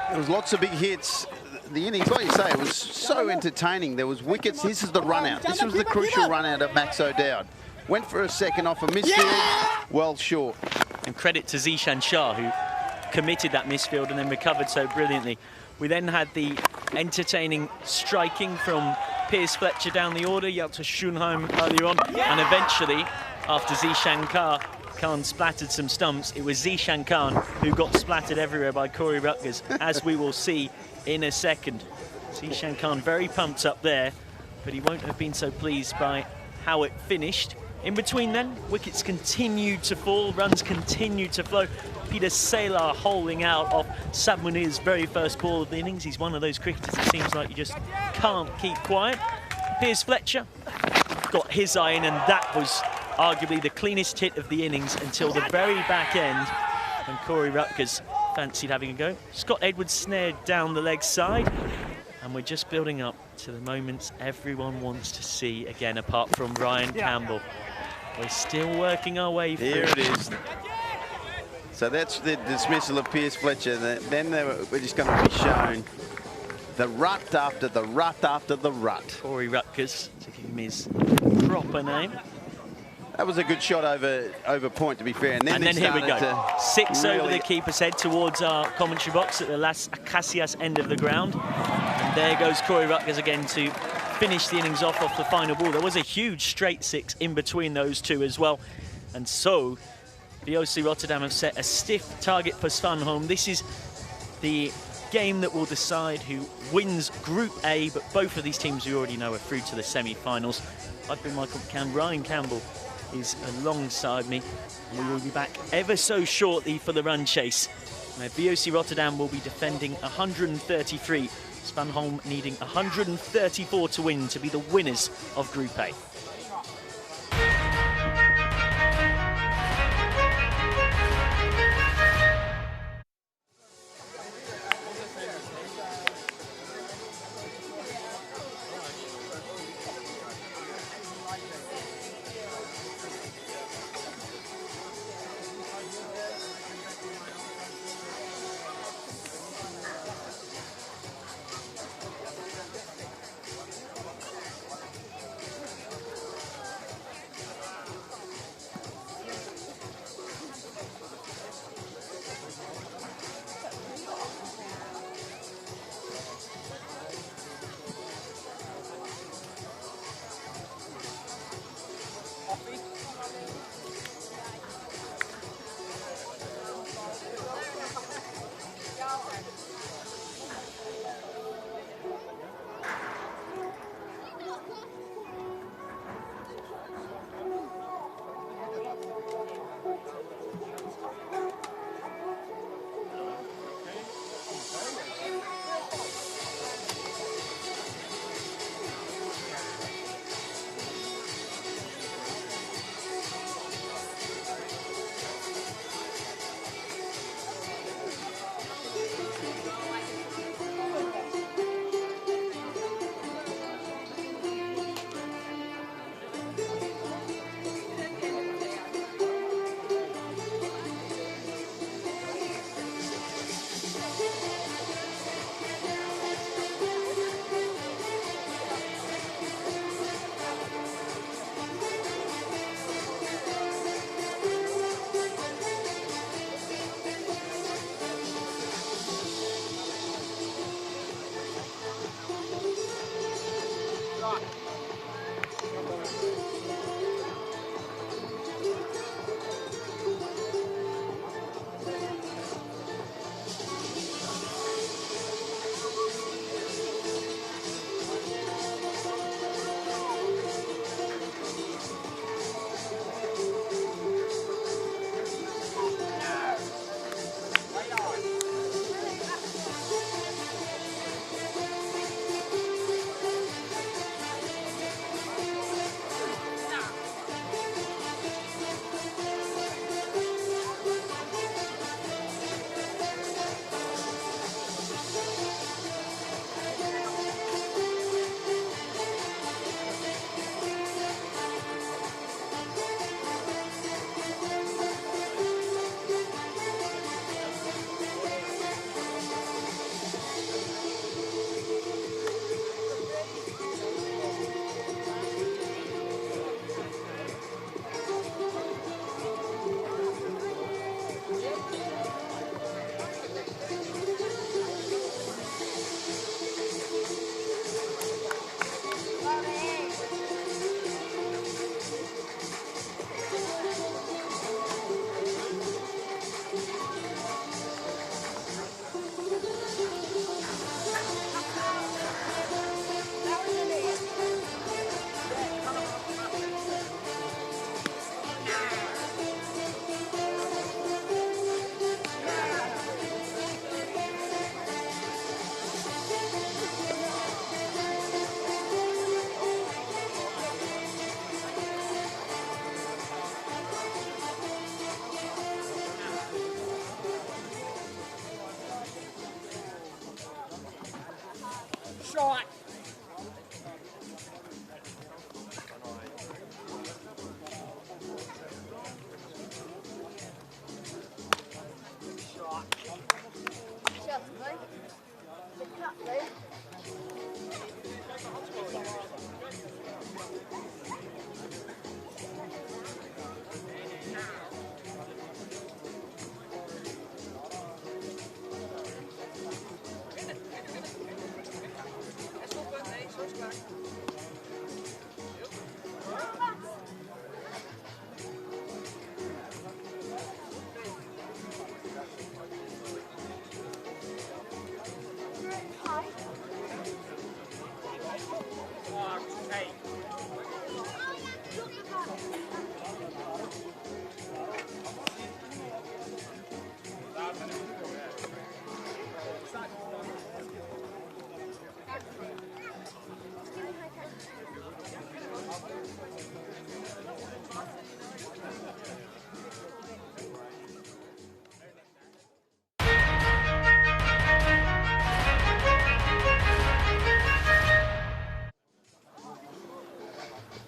There was lots of big hits. The innings, like you say, it was so entertaining. There was wickets. This is the run out. This was the crucial run out of Max O'Dowd. Went for a second off a misfield, well short. And credit to Zishan Shah, who committed that misfield and then recovered so brilliantly. We then had the entertaining striking from Piers Fletcher down the order, Yelta Schunheim earlier on, and eventually, after Zishan Khan splattered some stumps, it was Zishan Khan who got splattered everywhere by Corey Rutgers, as we will see in a second. Zishan Khan very pumped up there, but he won't have been so pleased by how it finished. In between then, wickets continued to fall, runs continued to flow. Peter Saylor holding out off Sud Munir's very first ball of the innings. He's one of those cricketers, it seems like you just can't keep quiet. Piers Fletcher got his eye in, and that was arguably the cleanest hit of the innings until the very back end, and Corey Rutgers fancied having a go. Scott Edwards snared down the leg side, and we're just building up to the moments everyone wants to see again, apart from Ryan Campbell. We're still working our way through. Here it is. So that's the dismissal of Piers Fletcher. Then we're just going to be shown the rut after the rut after the rut. Corey Rutgers, to give him his proper name. That was a good shot over point, to be fair. And then here we go. 6 over the keeper's head towards our commentary box at the Las Acacias end of the ground. And there goes Corey Rutgers again to finish the innings off the final ball. There was a huge straight 6 in between those two as well. And so V.O.C. Rotterdam have set a stiff target for Svanholm. This is the game that will decide who wins Group A, but both of these teams we already know are through to the semi-finals. I've been Michael McCann. Ryan Campbell is alongside me. We will be back ever so shortly for the run chase. Now, V.O.C. Rotterdam will be defending 133. Svanholm needing 134 to win to be the winners of Group A.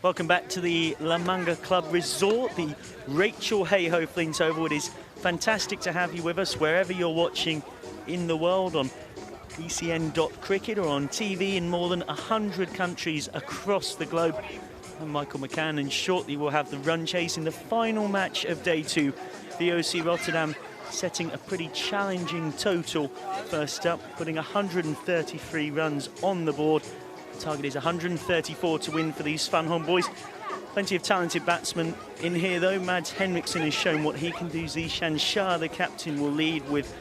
Welcome back to the La Manga Club Resort, the Rachel Hayhoe Flint Oval. It is fantastic to have you with us wherever you're watching in the world, on ECN.cricket or on TV in more than 100 countries across the globe. I'm Michael McCann, and shortly we'll have the run chase in the final match of day 2. V.O.C. Rotterdam setting a pretty challenging total. First up, putting 133 runs on the board. The target is 134 to win for these Svanholm boys. Plenty of talented batsmen in here though. Mads Henriksen has shown what he can do. Zishan Shah, the captain, will lead with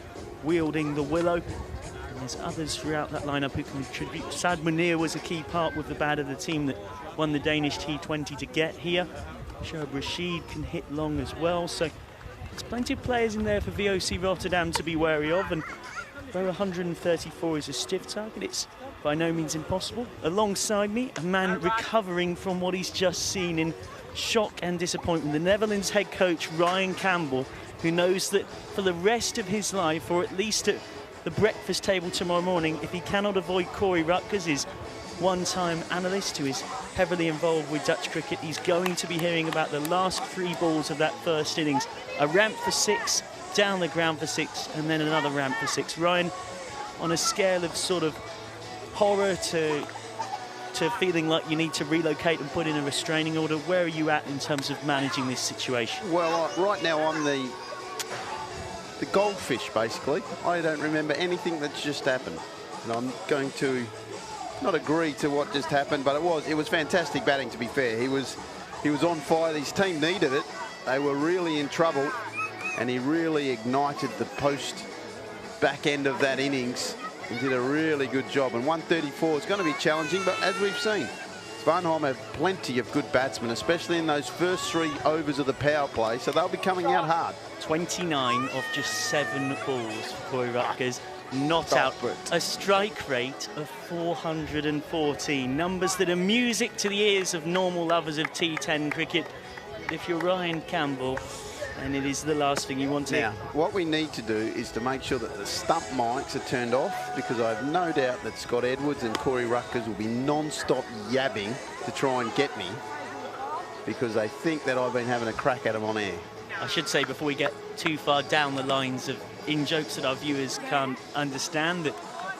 wielding the willow. And there's others throughout that lineup who can contribute. Sad Munir was a key part with the bat of the team that won the Danish T20 to get here. Shoaib Rashid can hit long as well. So there's plenty of players in there for V.O.C. Rotterdam to be wary of. And though 134 is a stiff target, it's by no means impossible. Alongside me, a man recovering from what he's just seen in shock and disappointment. The Netherlands head coach, Ryan Campbell, who knows that for the rest of his life, or at least at the breakfast table tomorrow morning, if he cannot avoid Corey Rutgers, his one-time analyst who is heavily involved with Dutch cricket, he's going to be hearing about the last 3 balls of that first innings. A ramp for 6, down the ground for 6, and then another ramp for 6. Ryan, on a scale of sort of horror to feeling like you need to relocate and put in a restraining order, where are you at in terms of managing this situation? Well, right now I'm the goldfish, basically. I don't remember anything that's just happened. And I'm going to not agree to what just happened, but it was fantastic batting, to be fair. He was on fire. His team needed it. They were really in trouble, and he really ignited the post back end of that innings. He did a really good job, and 134 is going to be challenging, but as we've seen, Svanholm have plenty of good batsmen, especially in those first 3 overs of the power play, so they'll be coming out hard. 29 of just 7 balls for Corey Rutgers, not out. A strike rate of 414. Numbers that are music to the ears of normal lovers of T10 cricket. If you're Ryan Campbell, and it is the last thing you want to... Now, what we need to do is to make sure that the stump mics are turned off, because I have no doubt that Scott Edwards and Corey Rutgers will be non-stop yabbing to try and get me, because they think that I've been having a crack at them on air. I should say, before we get too far down the lines of in-jokes that our viewers can't understand, that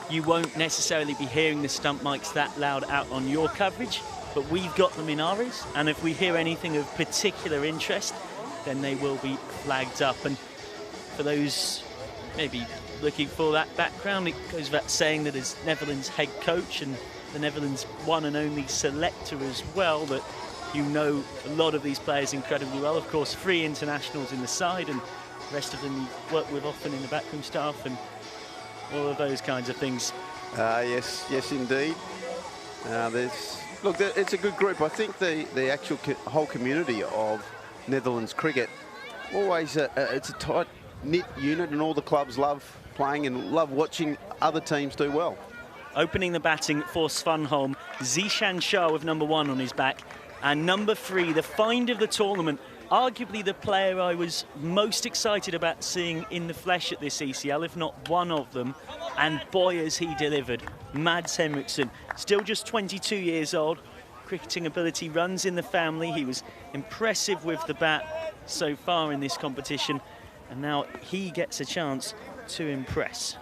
you won't necessarily be hearing the stump mics that loud out on your coverage, but we've got them in ours, and if we hear anything of particular interest, then they will be flagged up. And for those maybe looking for that background, it goes without saying that as Netherlands head coach and the Netherlands one and only selector as well, that you know a lot of these players incredibly well. Of course, 3 internationals in the side, and the rest of them you work with often in the backroom staff and all of those kinds of things. Yes, indeed. Look, it's a good group. I think the actual whole community of Netherlands cricket, always it's a tight-knit unit, and all the clubs love playing and love watching other teams do well. Opening the batting for Svanholm, Zishan Shah with number 1 on his back, and number 3, the find of the tournament, arguably the player I was most excited about seeing in the flesh at this ECL, if not one of them. And boy, has he delivered. Mads Henriksen, still just 22 years old. Cricketing ability runs in the family. He was impressive with the bat so far in this competition. And now he gets a chance to impress.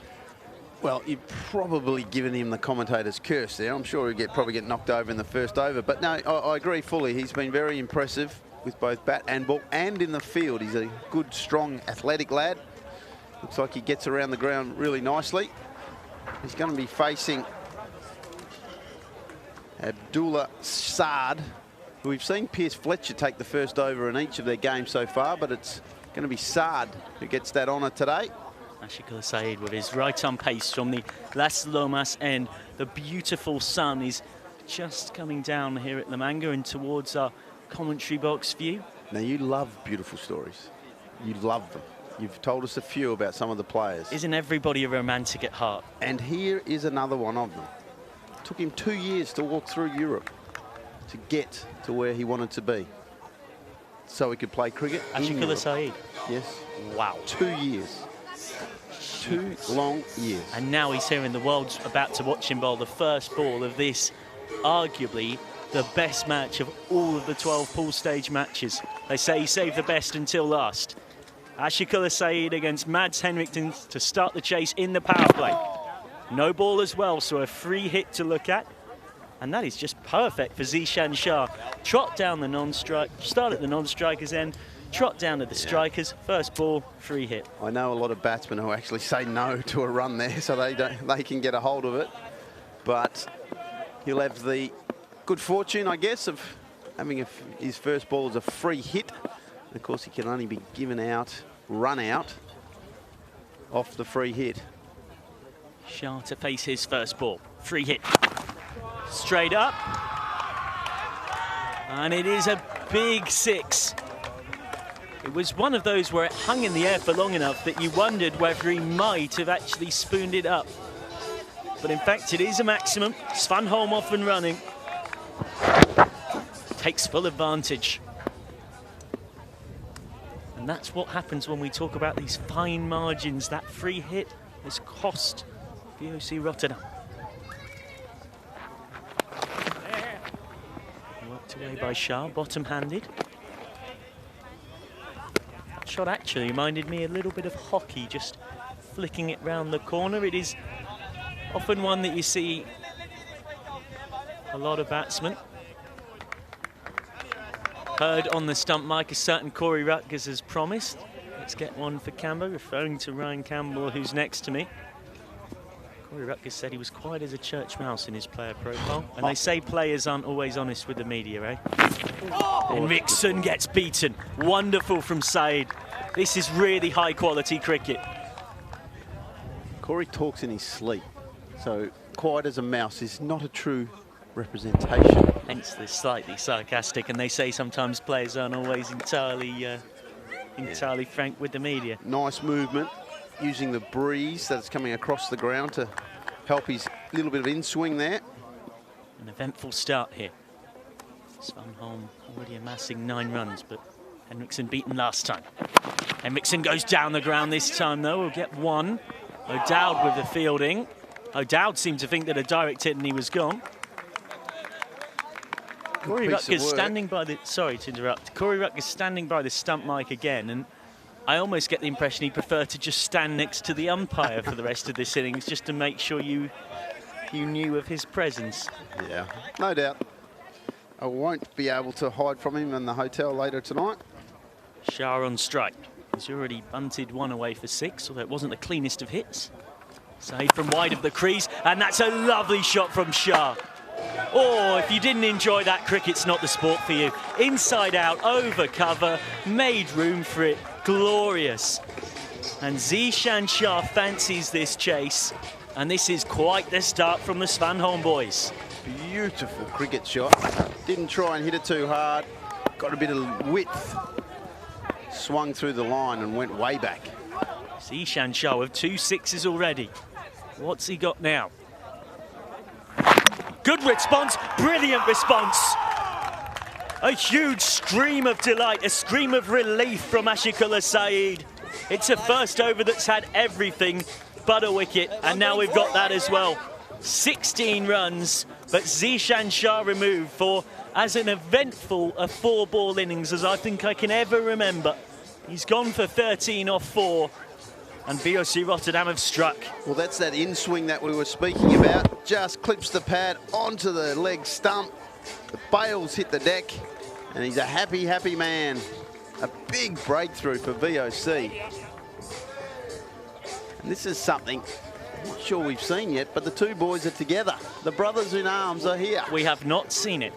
Well, you've probably given him the commentator's curse there. I'm sure he'll probably get knocked over in the first over. But no, I agree fully. He's been very impressive with both bat and ball and in the field. He's a good, strong, athletic lad. Looks like he gets around the ground really nicely. He's going to be facing Abdullah Saad, who we've seen Pierce Fletcher take the first over in each of their games so far, but it's going to be Saad who gets that honour today. Ashikul Saeed with his right-arm pace from the Las Lomas end. The beautiful sun is just coming down here at the Manga and towards our commentary box view. Now, you love beautiful stories. You love them. You've told us a few about some of the players. Isn't everybody a romantic at heart? And here is another one of them. It took him 2 years to walk through Europe to get to where he wanted to be, so he could play cricket. Ashikul Saeed. Yes. Wow. 2 years. 2 long years. And now he's here in the world's about to watch him bowl the first ball of this, arguably the best match of all of the 12 pool stage matches. They say he saved the best until last. Ashikul Saeed against Mads Henriksen to start the chase in the power play. No ball as well, so a free hit to look at. And that is just perfect for Zishan Shah. Trot down the non-strike, start at the non-strikers end, trot down to the strikers, first ball, free hit. I know a lot of batsmen who actually say no to a run there, so they can get a hold of it. But he'll have the good fortune, I guess, of having his first ball as a free hit. And of course, he can only be given out, run out, off the free hit. Shah to face his first ball, free hit. Straight up. And it is a big 6. It was one of those where it hung in the air for long enough that you wondered whether he might have actually spooned it up. But in fact, it is a maximum. Svanholm off and running. Takes full advantage. And that's what happens when we talk about these fine margins. That free hit has cost V.O.C. Rotterdam. Worked away by Shah, bottom-handed. Shot actually reminded me a little bit of hockey, just flicking it round the corner. It is often one that you see a lot of batsmen. Heard on the stump mic a certain Corey Rutgers has promised. Let's get one for Campbell, referring to Ryan Campbell, who's next to me. Corey Rutgers said he was quiet as a church mouse in his player profile. And they say players aren't always honest with the media, eh? Henriksen gets beaten. Wonderful from Saeed. This is really high quality cricket. Corey talks in his sleep, so quiet as a mouse is not a true representation. Hence the slightly sarcastic, and they say sometimes players aren't always entirely frank with the media. Nice movement, using the breeze that's coming across the ground to help his little bit of in-swing there. An eventful start here. Svanholm already amassing 9 runs, but Henriksen beaten last time. Henriksen goes down the ground this time, though. We'll get 1. O'Dowd with the fielding. O'Dowd seemed to think that a direct hit and he was gone. Corey Rutgers standing by the... Sorry to interrupt. Corey Rutgers standing by the stump mic again, and I almost get the impression he preferred to just stand next to the umpire for the rest of this innings, just to make sure you knew of his presence. Yeah, no doubt. I won't be able to hide from him in the hotel later tonight. Shah on strike. He's already bunted 1 away for 6, although it wasn't the cleanest of hits. Saeed from wide of the crease, and that's a lovely shot from Shah. Oh, if you didn't enjoy that, cricket's not the sport for you. Inside out, over cover, made room for it, glorious. And Zishan Shah fancies this chase, and this is quite the start from the Svanholm boys. Beautiful cricket shot. Didn't try and hit it too hard. Got a bit of width. Swung through the line and went way back. Zishan Shah with 2 6s already. What's he got now? Good response, brilliant response. A huge scream of delight, a scream of relief from Ashikullah Saeed. It's a first over that's had everything but a wicket, and now we've got that as well. 16 runs, but Zishan Shah removed for as an eventful a 4-ball innings as I think I can ever remember. He's gone for 13 off 4, and V.O.C. Rotterdam have struck. Well, that's that in-swing that we were speaking about. Just clips the pad onto the leg stump. The bails hit the deck, and he's a happy, happy man. A big breakthrough for V.O.C. And this is something I'm not sure we've seen yet, but the two boys are together. The brothers in arms are here. We have not seen it.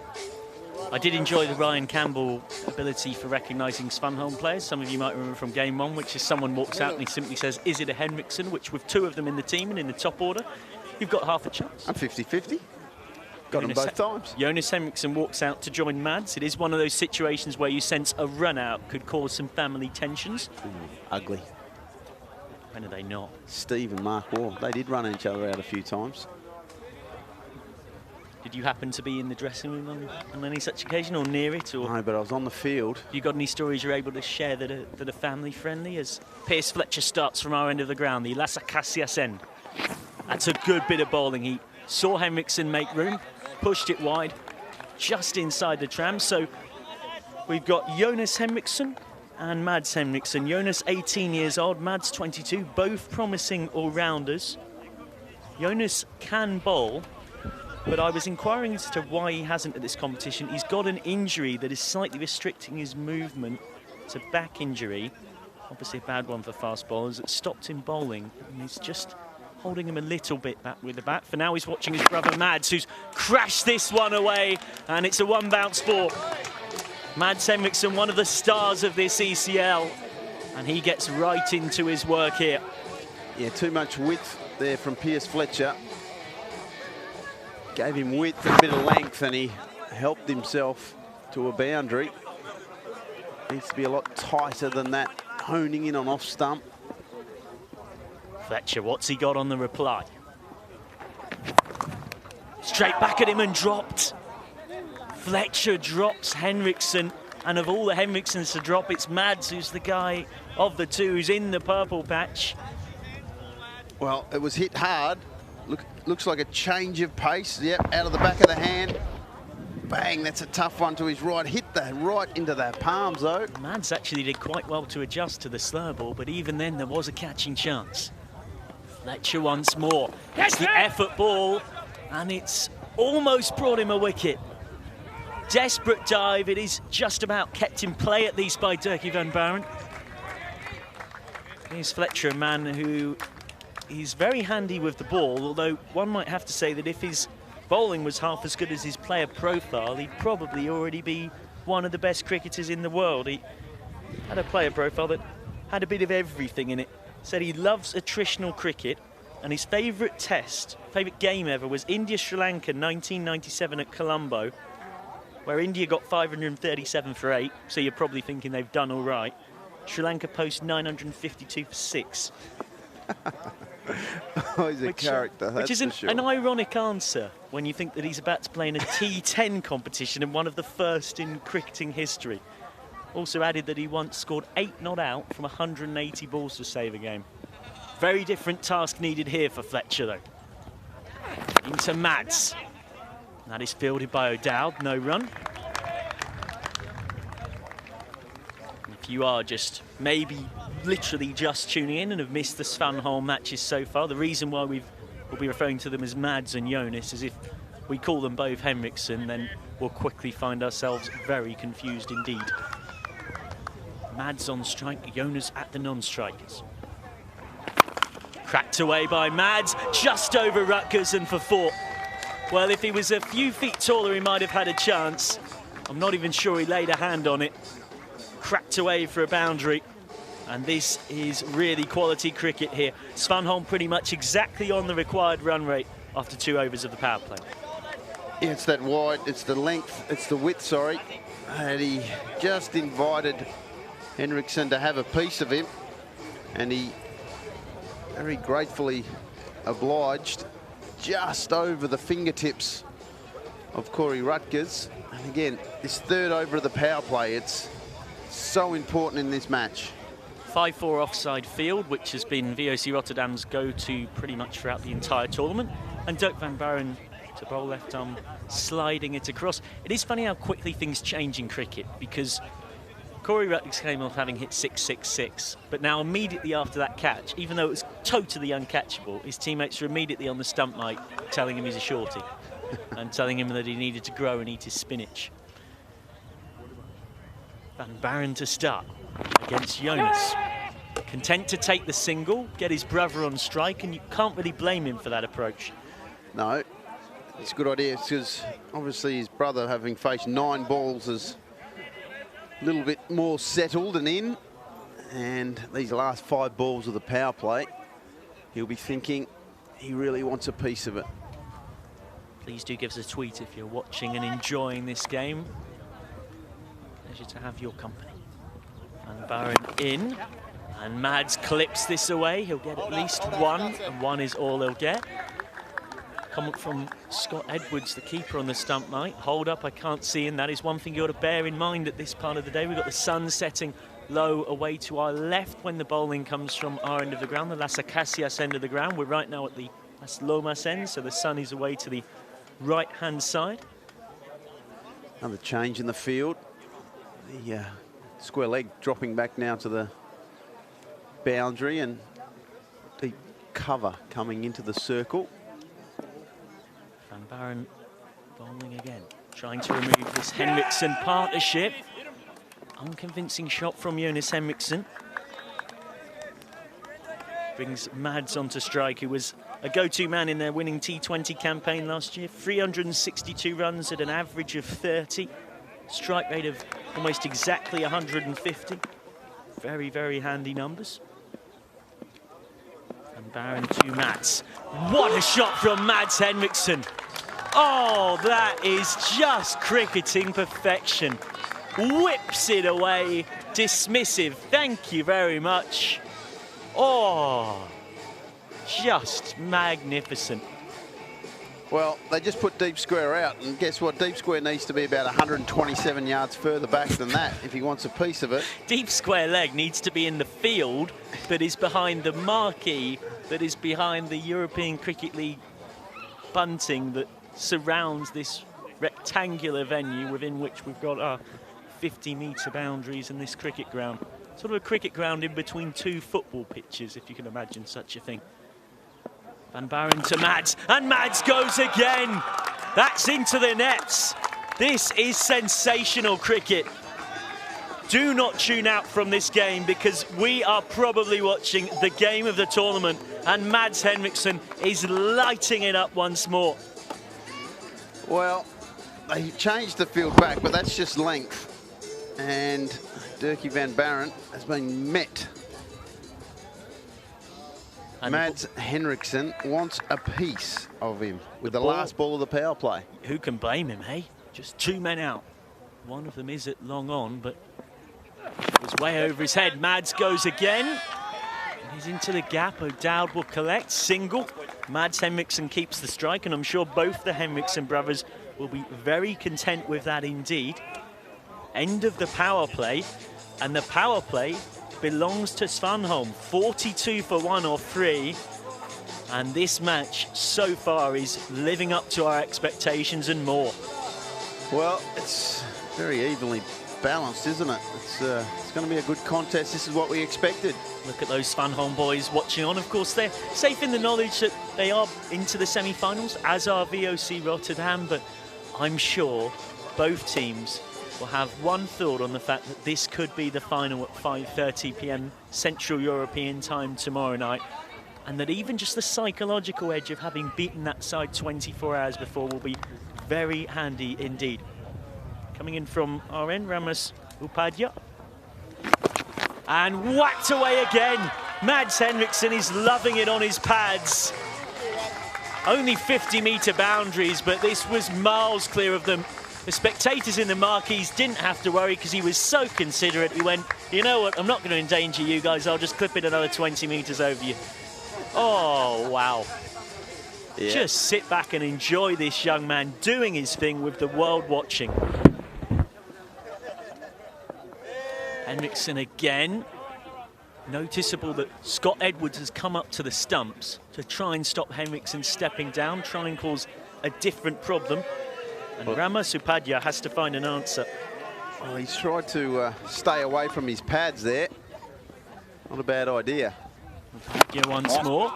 I did enjoy the Ryan Campbell ability for recognising Svanholm players. Some of you might remember from game 1, which is someone walks out and he simply says, is it a Henriksen? Which with 2 of them in the team and in the top order, you've got half a chance. I'm 50-50. Got them both times. Jonas Henriksen walks out to join Mads. It is one of those situations where you sense a run-out could cause some family tensions. Ugly. When are they not? Steve and Mark Wall, they did run each other out a few times. Did you happen to be in the dressing room on any such occasion or near it? Or No, but I was on the field. you got any stories you're able to share that are family friendly? As Piers Fletcher starts from our end of the ground, the Lhasa Cassias end. That's a good bit of bowling. He saw Henriksen make room, pushed it wide, just inside the tram. So we've got Jonas Henriksen and Mads Henriksen. Jonas 18 years old, Mads 22, both promising all-rounders. Jonas can bowl, but I was inquiring as to why he hasn't at this competition. He's got an injury that is slightly restricting his movement. It's a back injury, obviously a bad one for fast bowlers. It stopped him bowling, and he's just holding him a little bit back with the bat. For now, he's watching his brother Mads, who's crashed this one away, and it's a one-bounce ball. Mads Henriksen, one of the stars of this ECL, and he gets right into his work here. Yeah, too much width there from Piers Fletcher. Gave him width and a bit of length, and he helped himself to a boundary. Needs to be a lot tighter than that, honing in on off stump. Fletcher, what's he got on the reply? Straight back at him and dropped. Fletcher drops Henriksen, and of all the Henriksens to drop, it's Mads who's the guy of the two who's in the purple patch. Well, it was hit hard. Looks like a change of pace. Yep, out of the back of the hand. Bang, that's a tough one to his right. Hit that right into their palms, though. Mads actually did quite well to adjust to the slur ball, but even then there was a catching chance. Fletcher once more. It's the effort ball, and it's almost brought him a wicket. Desperate dive. It is just about kept in play, at least, by Dirkie van Baren. Here's Fletcher, a man who is very handy with the ball, although one might have to say that if his bowling was half as good as his player profile, he'd probably already be one of the best cricketers in the world. He had a player profile that had a bit of everything in it. Said he loves attritional cricket, and his favourite game ever was India-Sri Lanka 1997 at Colombo, where India got 537 for 8, so you're probably thinking they've done all right. Sri Lanka post 952 for 6. Oh, he's a character, which is an ironic answer when you think that he's about to play in a T10 competition and one of the first in cricketing history. Also added that he once scored 8 not out from 180 balls to save a game. Very different task needed here for Fletcher, though. Into Mads. That is fielded by O'Dowd, no run. If you are just maybe literally just tuning in and have missed the Svanholm matches so far, the reason why we'll be referring to them as Mads and Jonas is if we call them both Henriksen, then we'll quickly find ourselves very confused indeed. Mads on strike, Jonas at the non-strikers. Cracked away by Mads, just over Rutgers and for 4. Well, if he was a few feet taller, he might have had a chance. I'm not even sure he laid a hand on it. Cracked away for a boundary. And this is really quality cricket here. Svanholm pretty much exactly on the required run rate after 2 overs of the power play. Yeah, it's that wide, it's the length, it's the width, sorry. And he just invited Henriksen to have a piece of him. And he very gratefully obliged, just over the fingertips of Corey Rutgers. And again, this third over of the power play, it's so important in this match. 5-4 offside field, which has been V.O.C. Rotterdam's go-to pretty much throughout the entire tournament. And Dirk van Baaren to bowl left arm, sliding it across. It is funny how quickly things change in cricket, because Corey Rutgers came off having hit 6-6-6, but now immediately after that catch, even though it was totally uncatchable, his teammates were immediately on the stump mic telling him he's a shorty and telling him that he needed to grow and eat his spinach. Van Baaren to start against Jonas. Content to take the single, get his brother on strike, and you can't really blame him for that approach. No, it's a good idea, because obviously his brother, having faced 9 balls, is a little bit more settled and in. And these last 5 balls of the power play, he'll be thinking he really wants a piece of it. Please do give us a tweet if you're watching and enjoying this game. Pleasure to have your company. Van Baaren in, and Mads clips this away. He'll get at least 1, and 1 is all he'll get. Comment from Scott Edwards, the keeper on the stump mic. Hold up, I can't see, and that is one thing you ought to bear in mind at this part of the day. We've got the sun setting low away to our left when the bowling comes from our end of the ground, the Las Acacias end of the ground. We're right now at the Las Lomas end, so the sun is away to the right-hand side. Another change in the field. The square leg dropping back now to the boundary, and deep cover coming into the circle. Van Baaren bowling again, trying to remove this Henriksen partnership. Unconvincing shot from Jonas Henriksen. Brings Mads onto strike, who was a go-to man in their winning T20 campaign last year. 362 runs at an average of 30. Strike rate of almost exactly 150. Very, very handy numbers. And Baaren to Mads. What a shot from Mads Henriksen. Oh, that is just cricketing perfection. Whips it away, dismissive. Thank you very much. Oh, just magnificent. Well, they just put deep square out, and guess what? Deep square needs to be about 127 yards further back than that if he wants a piece of it. Deep square leg needs to be in the field that is behind the marquee, that is behind the European Cricket League bunting that surrounds this rectangular venue within which we've got our 50-metre boundaries in this cricket ground. Sort of a cricket ground in between 2 football pitches, if you can imagine such a thing. Van Baaren to Mads, and Mads goes again. That's into the nets. This is sensational cricket. Do not tune out from this game, because we are probably watching the game of the tournament, and Mads Henriksen is lighting it up once more. Well, they changed the field back, but that's just length. And Dirkie van Baaren has been met. And Mads Henriksen wants a piece of him with the last ball of the power play. Who can blame him, hey? Just 2 men out. One of them is at long on, but it was way over his head. Mads goes again. And he's into the gap. O'Dowd will collect. Single. Mads Henriksen keeps the strike, and I'm sure both the Henriksen brothers will be very content with that indeed. End of the power play, and the power play belongs to Svanholm. 42 for 1 or 3, and this match so far is living up to our expectations and more. Well, it's very evenly balanced, isn't it? It's going to be a good contest. This is what we expected. Look at those Svanholm boys watching on. Of course, they're safe in the knowledge that they are into the semi-finals, as are V.O.C. Rotterdam, but I'm sure both teams will have one thought on the fact that this could be the final at 5:30 p.m. Central European time tomorrow night, and that even just the psychological edge of having beaten that side 24 hours before will be very handy indeed. Coming in from our end, Ramos Upadhyaya. And whacked away again. Mads Henriksen is loving it on his pads. Only 50-metre boundaries, but this was miles clear of them. The spectators in the marquees didn't have to worry, because he was so considerate. He went, you know what, I'm not going to endanger you guys. I'll just clip it another 20 metres over you. Oh, wow. Yeah. Just sit back and enjoy this young man doing his thing with the world watching. Henriksen again. Noticeable that Scott Edwards has come up to the stumps to try and stop Henriksen stepping down, try and cause a different problem. And Ramos Upadhyaya has to find an answer. Well, he's tried to stay away from his pads there. Not a bad idea. Upadhyaya once more.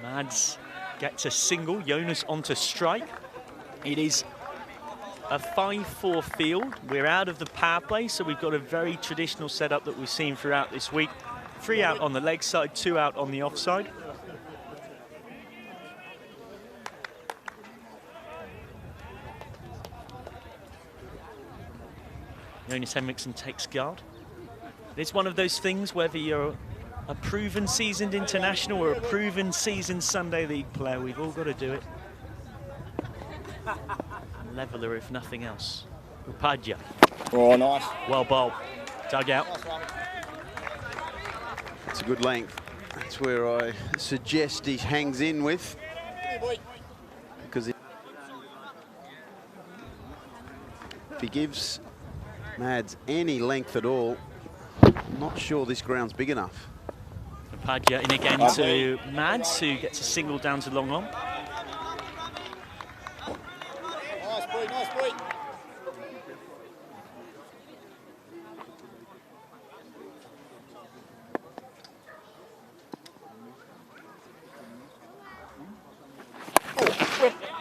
Mads gets a single. Jonas onto strike. It is a 5-4 field. We're out of the power play, so we've got a very traditional setup that we've seen throughout this week. 3 out on the leg side, 2 out on the offside. Jonas Henriksen takes guard. It's one of those things, whether you're a proven seasoned international or a proven seasoned Sunday League player, we've all got to do it. Leveler, if nothing else. Upadhyaya. Oh, nice. Well bowled. Dug out. It's a good length. That's where I suggest he hangs in with. Because if he gives Mads any length at all, I'm not sure this ground's big enough. Upadhyaya in again to Mads, who gets a single down to long on. Nice boy.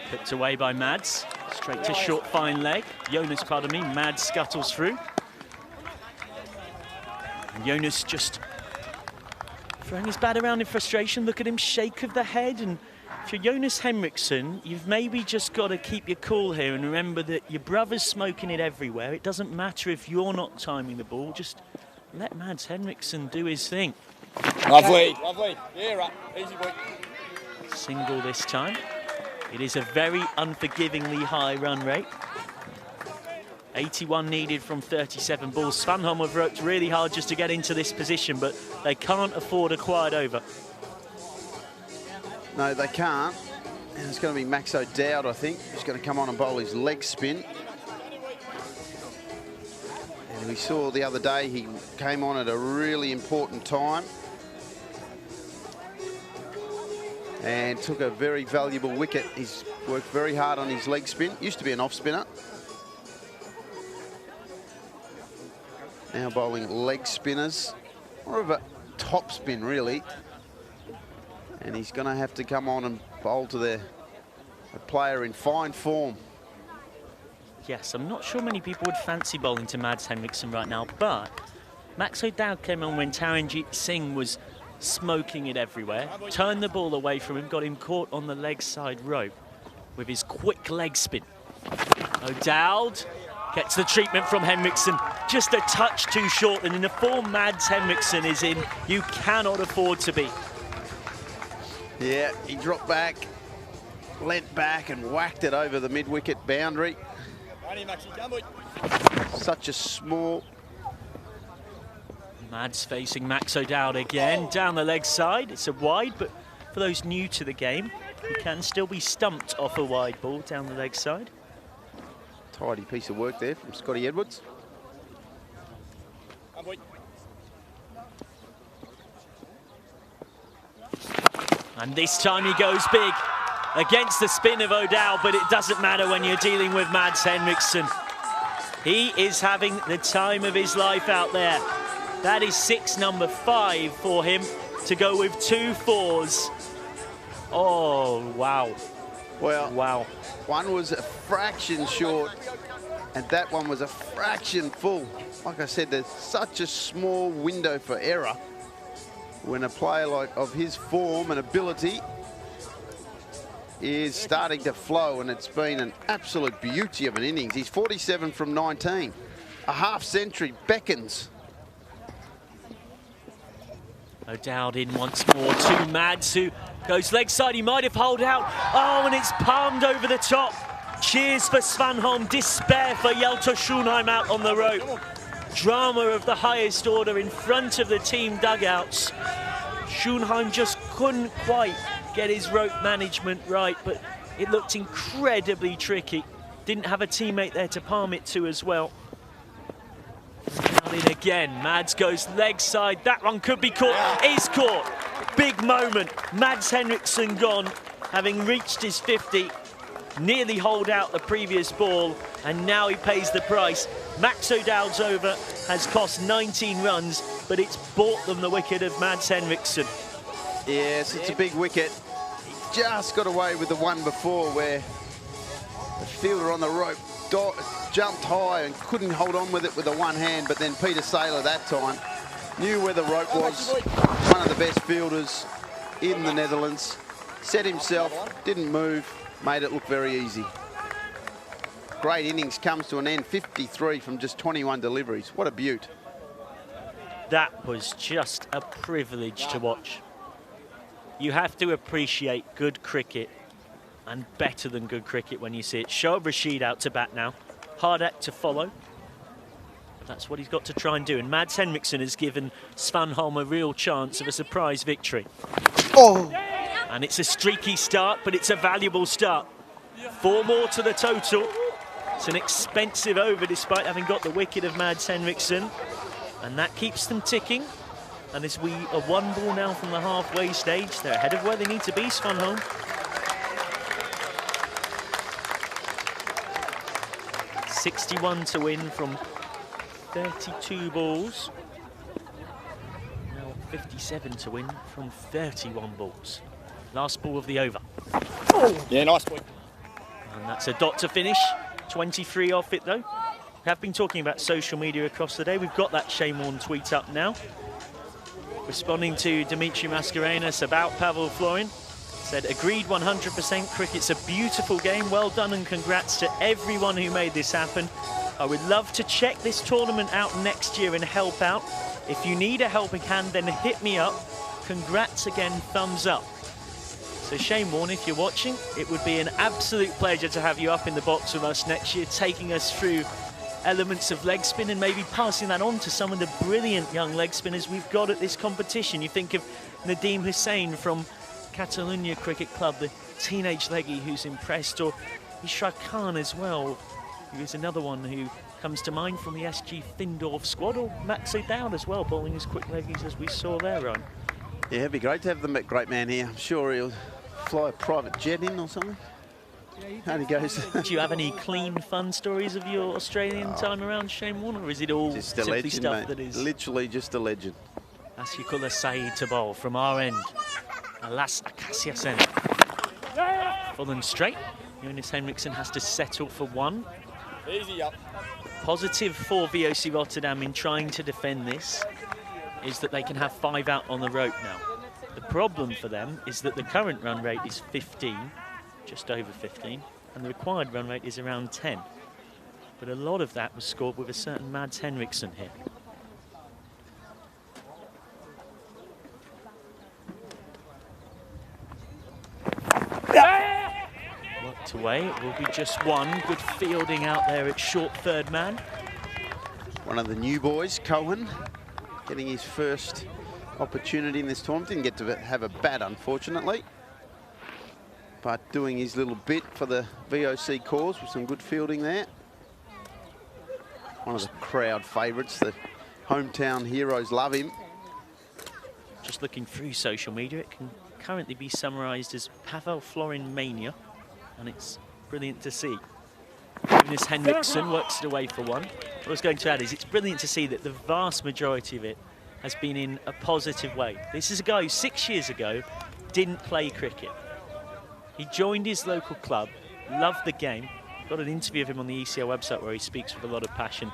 Picked away by Mads. Straight to short, fine leg. Jonas, pardon me. Mads scuttles through. And Jonas just throwing his bat around in frustration. Look at him shake of the head. And if you're Jonas Henriksen, you've maybe just got to keep your cool here and remember that your brother's smoking it everywhere. It doesn't matter if you're not timing the ball. Just let Mads Henriksen do his thing. Lovely. Yeah, right. Easy boy. Single this time. It is a very unforgivingly high run rate. 81 needed from 37 balls. Svanholm have worked really hard just to get into this position, but they can't afford a quiet over. No, they can't. And it's going to be Max O'Dowd, I think, who's going to come on and bowl his leg spin. And we saw the other day he came on at a really important time and took a very valuable wicket. He's worked very hard on his leg spin. Used to be an off spinner. Now bowling leg spinners. More of a top spin, really. And he's going to have to come on and bowl to a player in fine form. Yes, I'm not sure many people would fancy bowling to Mads Henriksen right now, but Max O'Dowd came on when Taranjeet Singh was smoking it everywhere, turned the ball away from him, got him caught on the leg side rope with his quick leg spin. O'Dowd gets the treatment from Henriksen, just a touch too short, and in the form Mads Henriksen is in, you cannot afford to be. Yeah, he dropped back, leant back and whacked it over the mid-wicket boundary. Such a small... Mads facing Max O'Dowd again, down the leg side. It's a wide, but for those new to the game, you can still be stumped off a wide ball down the leg side. Tidy piece of work there from Scotty Edwards. And this time he goes big against the spin of O'Dowd, but it doesn't matter when you're dealing with Mads Henriksen. He is having the time of his life out there. That is six number 5 for him to go with 2 fours. Oh, wow. Well, wow. One was a fraction short and that one was a fraction full. Like I said, there's such a small window for error when a player of his form and ability is starting to flow, and it's been an absolute beauty of an innings. He's 47 from 19. A half century beckons. O'Dowd in once more to Mads, who goes leg side. He might have holed out. Oh, and it's palmed over the top. Cheers for Svanholm. Despair for Hjalte Schoenheim out on the rope. Drama of the highest order in front of the team dugouts. Schoenheim just couldn't quite get his rope management right, but it looked incredibly tricky. Didn't have a teammate there to palm it to as well. Down in again, Mads goes leg side, that one could be caught, is caught. Big moment, Mads Henriksson gone, having reached his 50, nearly holed out the previous ball, and now he pays the price. Max O'Dowd's over has cost 19 runs, but it's bought them the wicket of Mads Henriksson. Yes, it's a big wicket. He just got away with the one before where the fielder on the rope jumped high and couldn't hold on with it with the one hand, but then Peter Saylor that time knew where the rope was. One of the best fielders in the Netherlands. Set himself, didn't move, made it look very easy. Great innings comes to an end, 53 from just 21 deliveries. What a beaut. That was just a privilege to watch. You have to appreciate good cricket, and better than good cricket when you see it. Shoaib Rashid out to bat now. Hard act to follow. But that's what he's got to try and do. And Mads Henriksson has given Svanholm a real chance of a surprise victory. Oh! And it's a streaky start, but it's a valuable start. 4 more to the total. It's an expensive over despite having got the wicket of Mads Henriksson. And that keeps them ticking. And as we are 1 ball now from the halfway stage, they're ahead of where they need to be, Svanholm. 61 to win from 32 balls. Now 57 to win from 31 balls. Last ball of the over. Oh. Yeah, nice boy. And that's a dot to finish. 23 off it though. We have been talking about social media across the day. We've got that Shane Warne tweet up now. Responding to Dimitri Mascarenhas about Pavel Florin. Said, agreed 100%, cricket's a beautiful game. Well done and congrats to everyone who made this happen. I would love to check this tournament out next year and help out. If you need a helping hand, then hit me up. Congrats again, thumbs up. So Shane Warne, if you're watching, it would be an absolute pleasure to have you up in the box with us next year, taking us through elements of leg spin and maybe passing that on to some of the brilliant young leg spinners we've got at this competition. You think of Nadeem Hussain from Catalonia Cricket Club, the teenage leggy who's impressed, or Ishraq Khan as well, who is another one who comes to mind from the SG Findorf squad, or Max O'Dowd as well, bowling as quick leggies as we saw there, Ryan. Yeah, it'd be great to have the great man here. I'm sure he'll fly a private jet in or something. How he goes. Do you have any clean, fun stories of your Australian time around, Shane Warne, or is it all just simply legend, stuff mate. that is... Literally just a legend. Asikullah Saeed to bowl from our end. Alas Acacia Sen. Full and straight. Jonas Henriksson has to settle for 1. Easy up. Positive for V.O.C. Rotterdam in trying to defend this is that they can have 5 out on the rope now. The problem for them is that the current run rate is 15, just over 15, and the required run rate is around 10. But a lot of that was scored with a certain Mads Henriksson here. Worked away, it will be just 1. Good fielding out there at short third man. One of the new boys, Cohen, getting his first opportunity in this tournament. Didn't get to have a bat, unfortunately, but doing his little bit for the V.O.C. cause with some good fielding there. One of the crowd favourites. The hometown heroes love him. Just looking through social media, it can currently be summarised as Pavel Florin mania, and it's brilliant to see. Jonas Henriksson works it away for 1. What I was going to add is it's brilliant to see that the vast majority of it has been in a positive way. This is a guy who 6 years ago didn't play cricket. He joined his local club, loved the game, got an interview of him on the ECL website where he speaks with a lot of passion.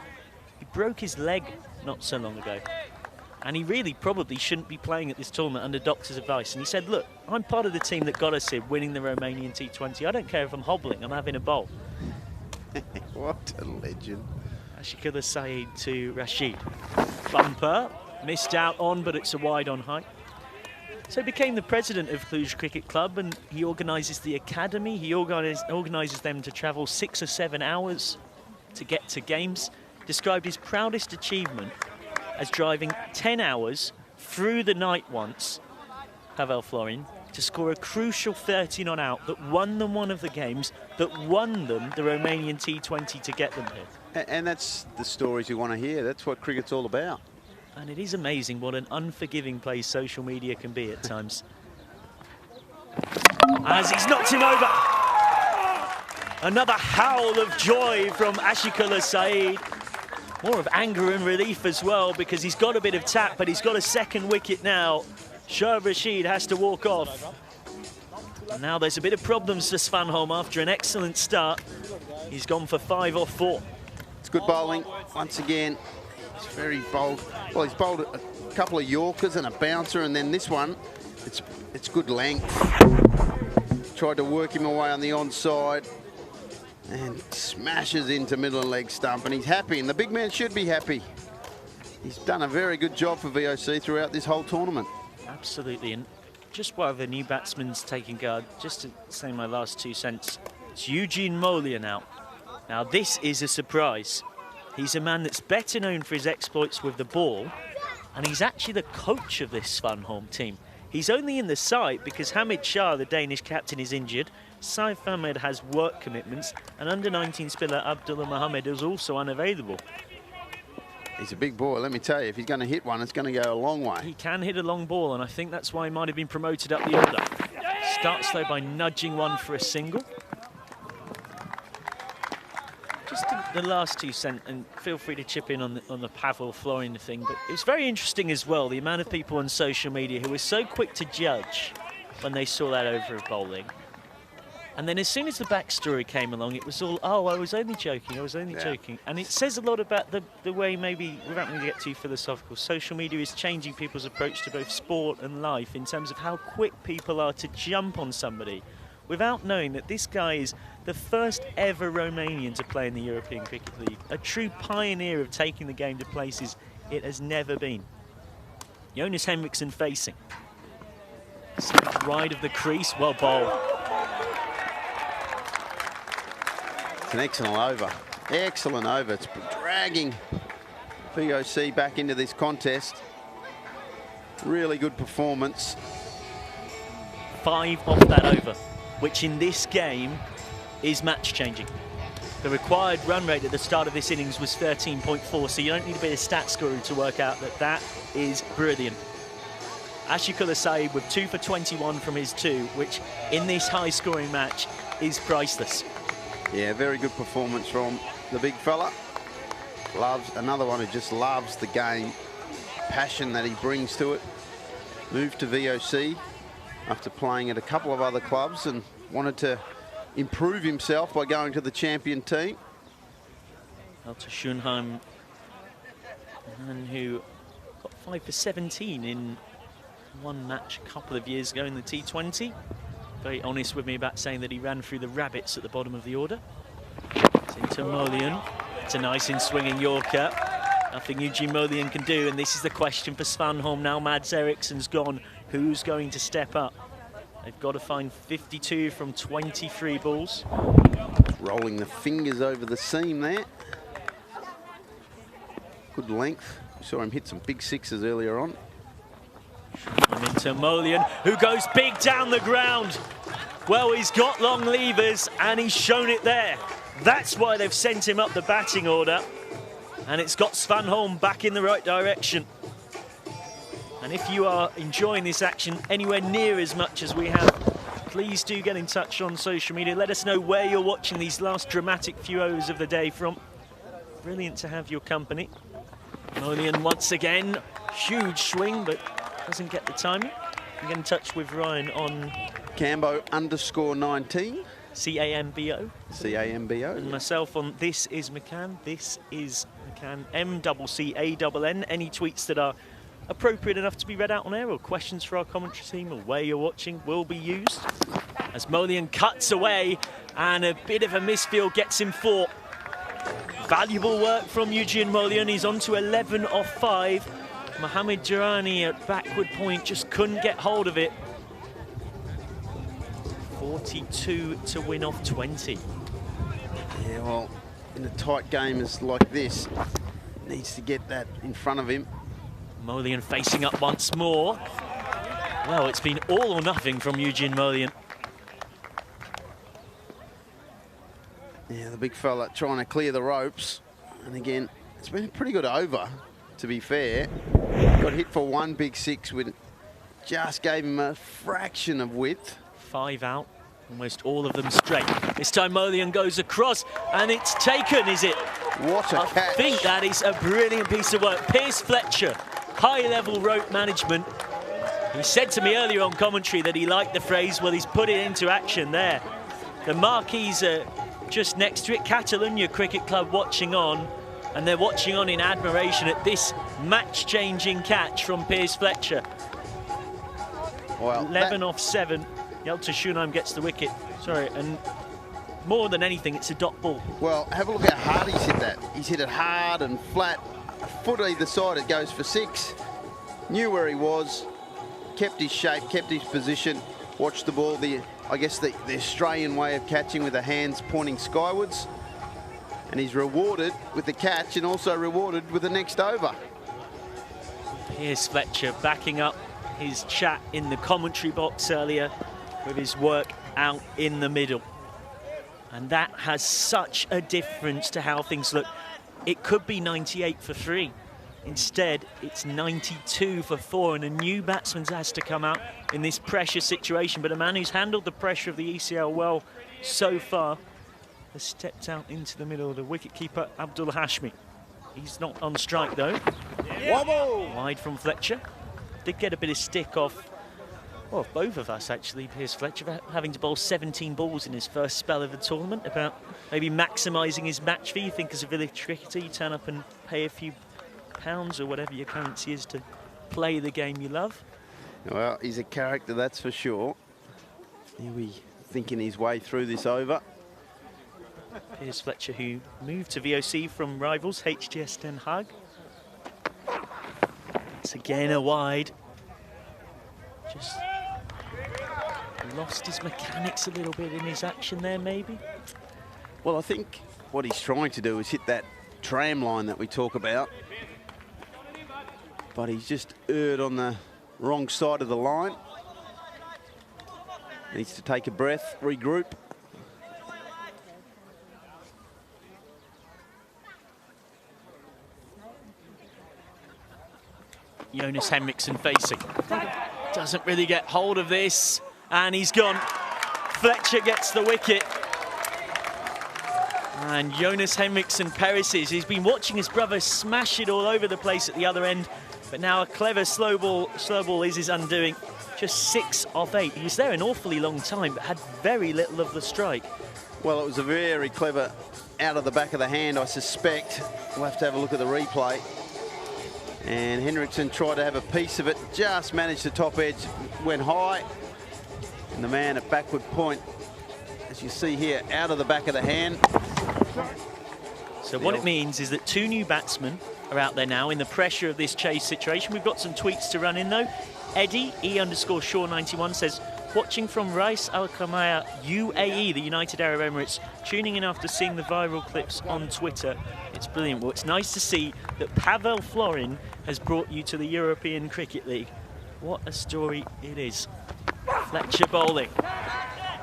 He broke his leg not so long ago, and he really probably shouldn't be playing at this tournament under doctor's advice. And he said, look, I'm part of the team that got us here winning the Romanian T20. I don't care if I'm hobbling, I'm having a bowl. What a legend. Asikullah Saeed to Rashid. Bumper, missed out on, but it's a wide on height. So he became the president of Cluj Cricket Club, and he organises the academy. He organises them to travel 6 or 7 hours to get to games. Described his proudest achievement as driving 10 hours through the night once, Pavel Florin, to score a crucial 30 not out that won them one of the games, that won them the Romanian T20 to get them here. And that's the stories you want to hear. That's what cricket's all about. And it is amazing what an unforgiving place social media can be at times. As he's knocked him over. Another howl of joy from Ashikullah Saeed. More of anger and relief as well, because he's got a bit of tap, but he's got a second wicket now. Shoaib Rashid has to walk off. And now there's a bit of problems for Svanholm after an excellent start. He's gone for 5 off 4. It's good bowling once again. He's very bold. Well, he's bowled a couple of Yorkers and a bouncer, and then this one, it's good length. Tried to work him away on the onside and smashes into middle and leg stump, and he's happy, and the big man should be happy. He's done a very good job for V.O.C. throughout this whole tournament. Absolutely, and just while the new batsman's taking guard, just to say my last 2 cents, it's Eugene Mollier now. Now this is a surprise. He's a man that's better known for his exploits with the ball, and he's actually the coach of this Svanholm team. He's only in the side because Hamid Shah, the Danish captain, is injured. Saif Ahmed has work commitments, and under-19 spinner Abdullah Mohammed is also unavailable. He's a big boy, let me tell you. If he's going to hit one, it's going to go a long way. He can hit a long ball, and I think that's why he might have been promoted up the order. Starts though by nudging one for a single. Just the last 2 cents, and feel free to chip in on the Pavel Florin thing, but it's very interesting as well, the amount of people on social media who were so quick to judge when they saw that over of bowling. And then as soon as the backstory came along, it was all, oh, I was only joking, I was only joking. And it says a lot about the way, maybe, without going to get too philosophical, social media is changing people's approach to both sport and life in terms of how quick people are to jump on somebody without knowing that this guy is the first ever Romanian to play in the European Cricket League, a true pioneer of taking the game to places it has never been. Jonas Henriksson facing. Wide of the crease, well bowled. It's an excellent over. Excellent over. It's dragging V.O.C. back into this contest. Really good performance. 5 off that over, which in this game is match-changing. The required run rate at the start of this innings was 13.4, so you don't need a bit of stats guru to work out that that is brilliant. Ashikullah Saeed with 2 for 21 from his 2, which in this high-scoring match is priceless. Yeah, very good performance from the big fella. Loves, another one who just loves the game, passion that he brings to it. Moved to V.O.C. after playing at a couple of other clubs and wanted to improve himself by going to the champion team. Out to Schönheim, and who got 5 for 17 in one match a couple of years ago in the T20. Very honest with me about saying that he ran through the rabbits at the bottom of the order. It's into Mollier. It's a nice in-swinging Yorker. Nothing Eugene Mollier can do, and this is the question for Svanholm now. Mads Eriksson's gone. Who's going to step up? They've got to find 52 from 23 balls. Rolling the fingers over the seam there. Good length. We saw him hit some big 6s earlier on. And into Mollier, who goes big down the ground. Well, he's got long levers, and he's shown it there. That's why they've sent him up the batting order. And it's got Svanholm back in the right direction. And if you are enjoying this action anywhere near as much as we have, please do get in touch on social media. Let us know where you're watching these last dramatic few overs of the day from. Brilliant to have your company. Mollier once again, huge swing, but doesn't get the timing. Get in touch with Ryan on Campbell _19. C-A-M-B-O. C-A-M-B-O. And myself on This Is McCann. This is McCann. M-C-C-A-N-N. Any tweets that are appropriate enough to be read out on air, or questions for our commentary team, or where you're watching, will be used. As Mollier cuts away, and a bit of a misfield gets him 4. Valuable work from Eugene Mollier. He's on to 11 off 5. Mohamed Durrani at backward point just couldn't get hold of it. 42 to win off 20. Yeah, well, in a tight game as like this, needs to get that in front of him. Mollier facing up once more. Well, it's been all or nothing from Eugene Molian. Yeah, the big fella trying to clear the ropes. And again, it's been a pretty good over, to be fair. Got hit for one big six, with just gave him a fraction of width. 5 out, almost all of them straight. This time Molian goes across, and it's taken, is it? What a catch. I think that is a brilliant piece of work. Piers Fletcher, high-level rope management. He said to me earlier on commentary that he liked the phrase, well, he's put it into action there. The marquees are just next to it. Catalonia Cricket Club watching on, and they're watching on in admiration at this match-changing catch from Piers Fletcher. Well, 11 off 7. Yelta Schunheim gets the wicket. Sorry, and more than anything, it's a dot ball. Well, have a look how hard he's hit that. He's hit it hard and flat. A foot either side, it goes for 6. Knew where he was, kept his shape, kept his position, watched the ball. I guess the Australian way of catching, with the hands pointing skywards. And he's rewarded with the catch and also rewarded with the next over. Here's Fletcher backing up his chat in the commentary box earlier with his work out in the middle. And that has such a difference to how things look. It could be 98 for 3. Instead, it's 92 for 4, and a new batsman has to come out in this pressure situation. But a man who's handled the pressure of the ECL well so far has stepped out into the middle. The wicketkeeper, Abdul Hashmi. He's not on strike, though. Wobble! Wide from Fletcher. Did get a bit of stick off, well, both of us, actually, Piers Fletcher, having to bowl 17 balls in his first spell of the tournament, about maybe maximising his match fee. You think as a village cricketer, you turn up and pay a few pounds or whatever your currency is to play the game you love. Well, he's a character, that's for sure. He'll be thinking his way through this over. Piers Fletcher, who moved to V.O.C from rivals HGS Den Haag. It's again a wide. Just lost his mechanics a little bit in his action there, maybe. Well, I think what he's trying to do is hit that tram line that we talk about. But he's just erred on the wrong side of the line. Needs to take a breath, regroup. Jonas Henriksen facing. Doesn't really get hold of this, and he's gone. Fletcher gets the wicket. And Jonas Henriksen perishes. He's been watching his brother smash it all over the place at the other end, but now a clever slow ball is his undoing. Just 6 off 8. He was there an awfully long time, but had very little of the strike. Well, it was a very clever out of the back of the hand, I suspect. We'll have to have a look at the replay. And Henriksen tried to have a piece of it, just managed the top edge, went high. And the man at backward point, as you see here, out of the back of the hand. So what it means is that 2 new batsmen are out there now in the pressure of this chase situation. We've got some tweets to run in, though. Eddie, E_Shaw91, says, watching from Rais Al Khaimah, UAE, the United Arab Emirates, tuning in after seeing the viral clips on Twitter. It's brilliant. Well, it's nice to see that Pavel Florin has brought you to the European Cricket League. What a story it is. Fletcher bowling.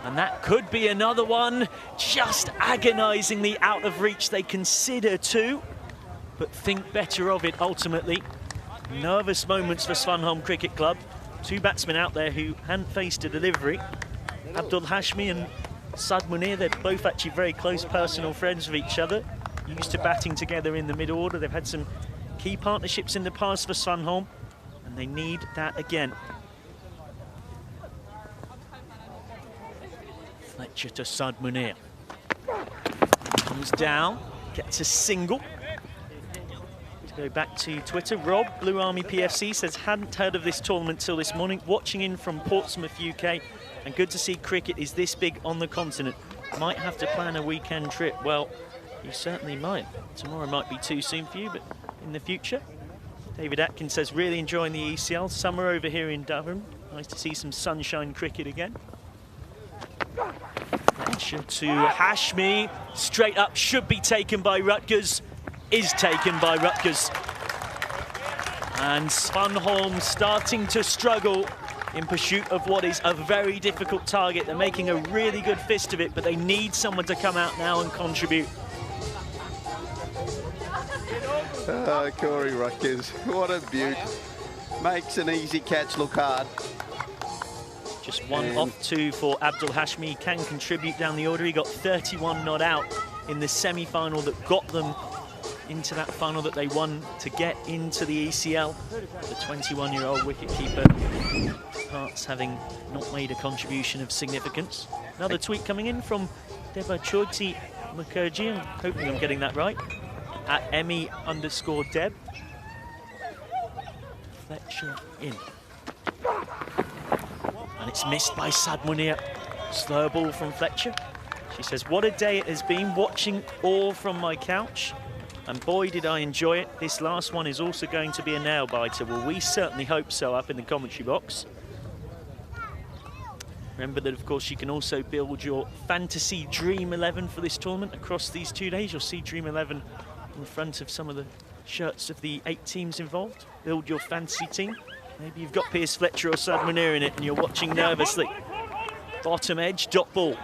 And that could be another one, just agonisingly out of reach. They consider 2, but think better of it ultimately. Nervous moments for Svanholm Cricket Club. 2 batsmen out there who hadn't faced a delivery. Abdul Hashmi and Sad Munir, they're both actually very close personal friends with each other. Used to batting together in the mid-order. They've had some key partnerships in the past for Svanholm, and they need that again. Fletcher to Sad Munir. Comes down, gets a single. Go back to Twitter. Rob, Blue Army PFC, says, hadn't heard of this tournament till this morning. Watching in from Portsmouth, UK. And good to see cricket is this big on the continent. Might have to plan a weekend trip. Well, you certainly might. Tomorrow might be too soon for you, but in the future. David Atkins says, really enjoying the ECL. Summer over here in Durham. Nice to see some sunshine cricket again. Fletcher to Hashmi. Straight up, should be taken by Rutgers. Is taken by Rutgers. And Svanholm starting to struggle in pursuit of what is a very difficult target. They're making a really good fist of it, but they need someone to come out now and contribute. Corey Rutgers, what a beaut. Makes an easy catch look hard. Just one off two for Abdul Hashmi. Can contribute down the order. He got 31 not out in the semi-final that got them into that final that they won to get into the ECL. The 21-year-old wicketkeeper, Hearts having not made a contribution of significance. Another tweet coming in from Debachoti Mukherjee. I'm hoping I'm getting that right. At Emmy_Deb. Fletcher in. And it's missed by Sad Munir. Slow ball from Fletcher. She says, what a day it has been watching all from my couch. And boy, did I enjoy it. This last one is also going to be a nail biter. Well, we certainly hope so up in the commentary box. Remember that, of course, you can also build your fantasy Dream 11 for this tournament across these 2 days. You'll see Dream 11 on the front of some of the shirts of the 8 teams involved. Build your fantasy team. Maybe you've got Piers Fletcher or Sad Munir in it and you're watching nervously. Bottom edge, dot ball.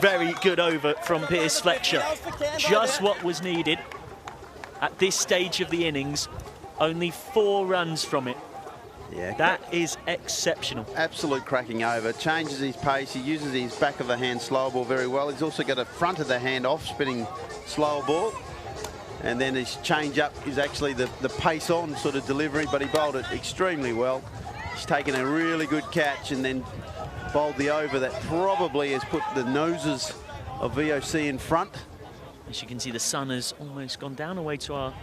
Very good over from Piers Fletcher. Just what was needed at this stage of the innings. Only 4 runs from it. Yeah, that is exceptional. Absolute cracking over. Changes his pace. He uses his back of the hand slow ball very well. He's also got a front of the hand off spinning slow ball. And then his change up is actually the pace on sort of delivery, but he bowled it extremely well. He's taken a really good catch and then bowled the over that probably has put the noses of V.O.C in front. As you can see, the sun has almost gone down away to our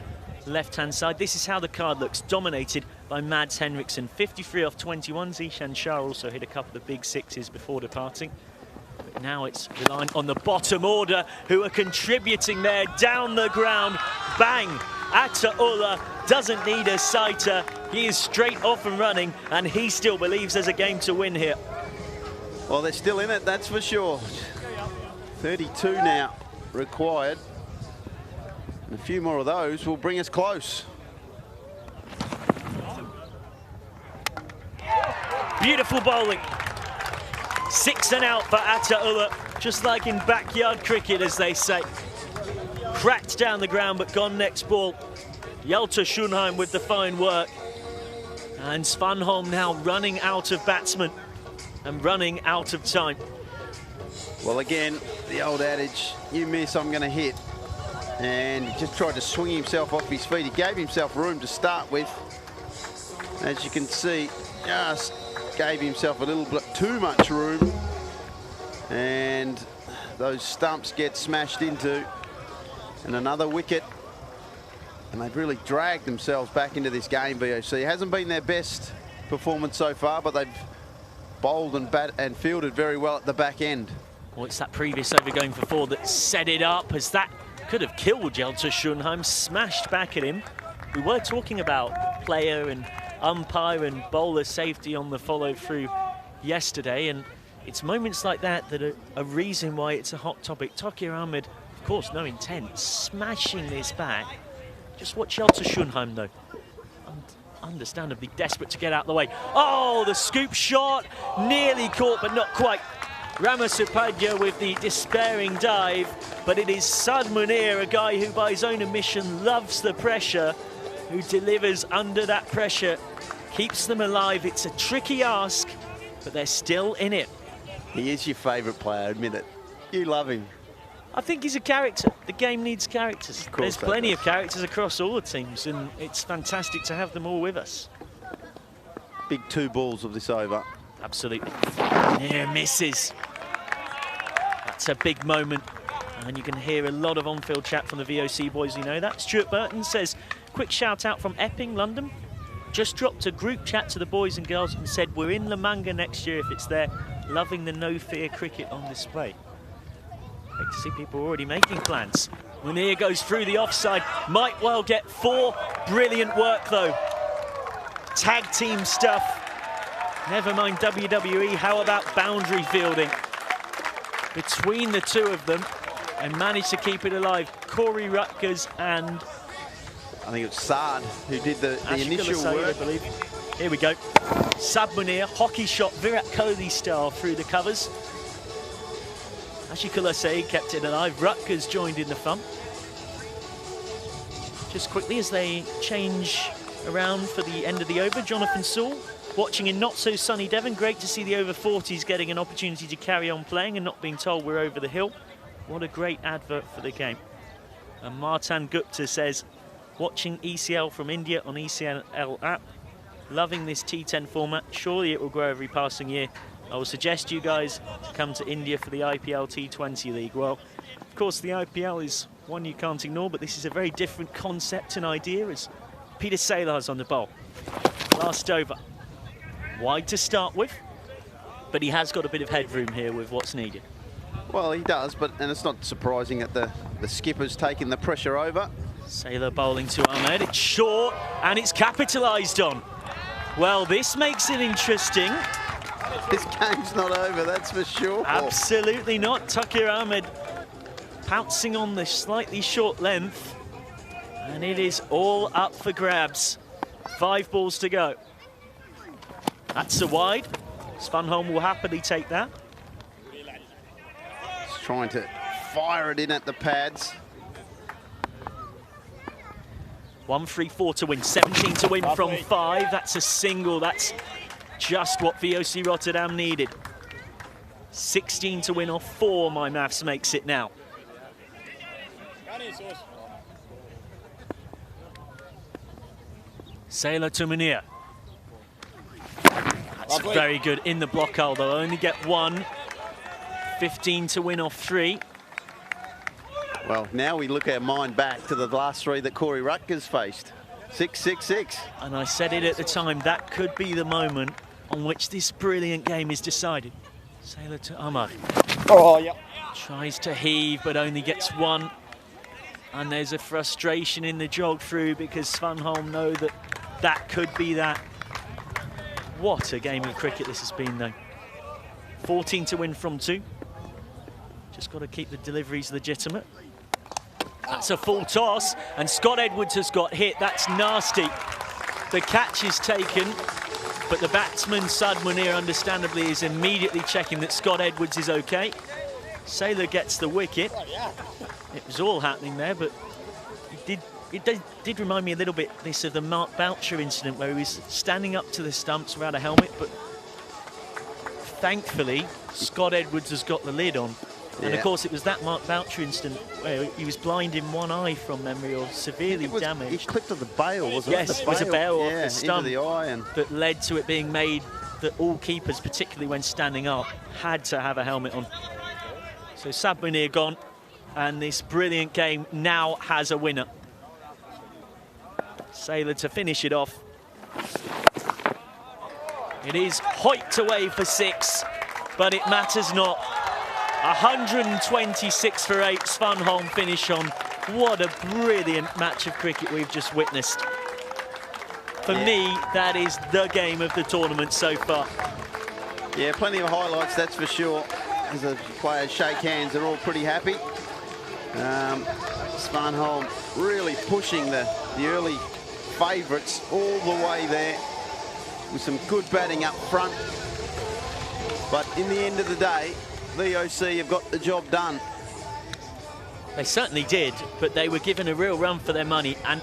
left-hand side. This is how the card looks, dominated by Mads Henriksen. 53 off 21. Zishan Shah also hit a couple of big sixes before departing. But now it's relying on the bottom order, who are contributing there down the ground. Bang! Ataullah doesn't need a sighter. He is straight off and running, and he still believes there's a game to win here. Well, they're still in it, that's for sure. 32 now required. And a few more of those will bring us close. Beautiful bowling. 6 and out for Ataullah, just like in backyard cricket, as they say. Cracked down the ground, but gone next ball. Hjalte Schoenheim with the fine work. And Svanholm now running out of batsmen and running out of time. Well, again, the old adage, you miss, I'm going to hit. And he just tried to swing himself off his feet. He gave himself room to start with. As you can see, just gave himself a little bit too much room. And those stumps get smashed into. And another wicket. And they've really dragged themselves back into this game, V.O.C. It hasn't been their best performance so far, but they've bowled and fielded very well at the back end. Well, it's that previous over going for 4 that set it up, as that could have killed Hjalte Schoenheim, smashed back at him. We were talking about player and umpire and bowler safety on the follow-through yesterday, and it's moments like that that are a reason why it's a hot topic. Taqir Ahmed, of course, no intent, smashing this back. Just watch Hjalte Schoenheim, though. Understandably desperate to get out of the way. Oh, the scoop shot, nearly caught, but not quite. Ramasupadhyay with the despairing dive, but it is Sad Munir, a guy who by his own admission loves the pressure, who delivers under that pressure, keeps them alive. It's a tricky ask, but they're still in it. He is your favourite player, admit it. You love him. I think he's a character. The game needs characters. There's plenty of characters across all the teams, and it's fantastic to have them all with us. Big 2 balls of this over. Absolutely. Near misses. That's a big moment. And you can hear a lot of on-field chat from the V.O.C boys, you know that. Stuart Burton says, quick shout out from Epping, London. Just dropped a group chat to the boys and girls and said, we're in the Manga next year if it's there. Loving the no-fear cricket on display. Great to see people already making plans. Munir goes through the offside. Might well get 4. Brilliant work, though. Tag team stuff. Never mind WWE, how about boundary fielding? Between the 2 of them, and managed to keep it alive. Corey Rutgers and... I think it was Saad who did the initial work. I believe. Here we go. Sabmunir, hockey shot, Virat Kohli style through the covers. Ashikula Say kept it alive. Rutgers joined in the fun. Just quickly as they change around for the end of the over, Jonathan Saul watching in not so sunny Devon. Great to see the over 40s getting an opportunity to carry on playing and not being told we're over the hill. What a great advert for the game. And Martin Gupta says, watching ECL from India on ECL app, loving this T10 format. Surely it will grow every passing year. I will suggest you guys to come to India for the IPL T20 League. Well, of course, the IPL is one you can't ignore, but this is a very different concept and idea as Peter Saylor's on the ball. Last over. Wide to start with, but he has got a bit of headroom here with what's needed. Well, he does, and it's not surprising that the skipper's taking the pressure over. Saylor bowling to Ahmed. It's short, and it's capitalised on. Well, this makes it interesting. This game's not over, that's for sure. Absolutely not. Takir Ahmed pouncing on the slightly short length, and it is all up for grabs. 5 balls to go. That's a wide. Svanholm will happily take that. He's trying to fire it in at the pads. 1-3-4 to win, 17 to win from 5. That's a single. That's just what V.O.C. Rotterdam needed. 16 to win off 4, my maths makes it now. Saylor to Munir. That's very good in the block hole. They'll only get 1. 15 to win off 3. Well, now we look our mind back to the last 3 that Corey Rutgers faced. 6-6-6. And I said it at the time, that could be the moment on which this brilliant game is decided. Saylor to Ahmad. Oh, yeah. Tries to heave, but only gets 1. And there's a frustration in the jog through because Svanholm know that that could be that. What a game of cricket this has been, though. 14 to win from 2. Just got to keep the deliveries legitimate. That's a full toss, and Scott Edwards has got hit. That's nasty. The catch is taken, but the batsman, Sad Munir, understandably, is immediately checking that Scott Edwards is okay. Saylor gets the wicket. It was all happening there, but it did remind me a little bit of the Mark Boucher incident where he was standing up to the stumps without a helmet, but thankfully, Scott Edwards has got the lid on. And of course, it was that Mark Boucher incident where he was blind in one eye from memory or severely damaged. He clipped on the bail, wasn't it? Yes, it was a bail off the stump into the eye that led to it being made that all keepers, particularly when standing up, had to have a helmet on. So Sabmunir gone, and this brilliant game now has a winner. Saylor to finish it off. It is hoiked away for 6, but it matters not. 126 for 8, Svanholm finish on. What a brilliant match of cricket we've just witnessed. For me, that is the game of the tournament so far. Yeah, plenty of highlights, that's for sure. As the players shake hands, they're all pretty happy. Svanholm really pushing the early favourites all the way there with some good batting up front. But in the end of the day, V.O.C. have got the job done. They certainly did, but they were given a real run for their money. And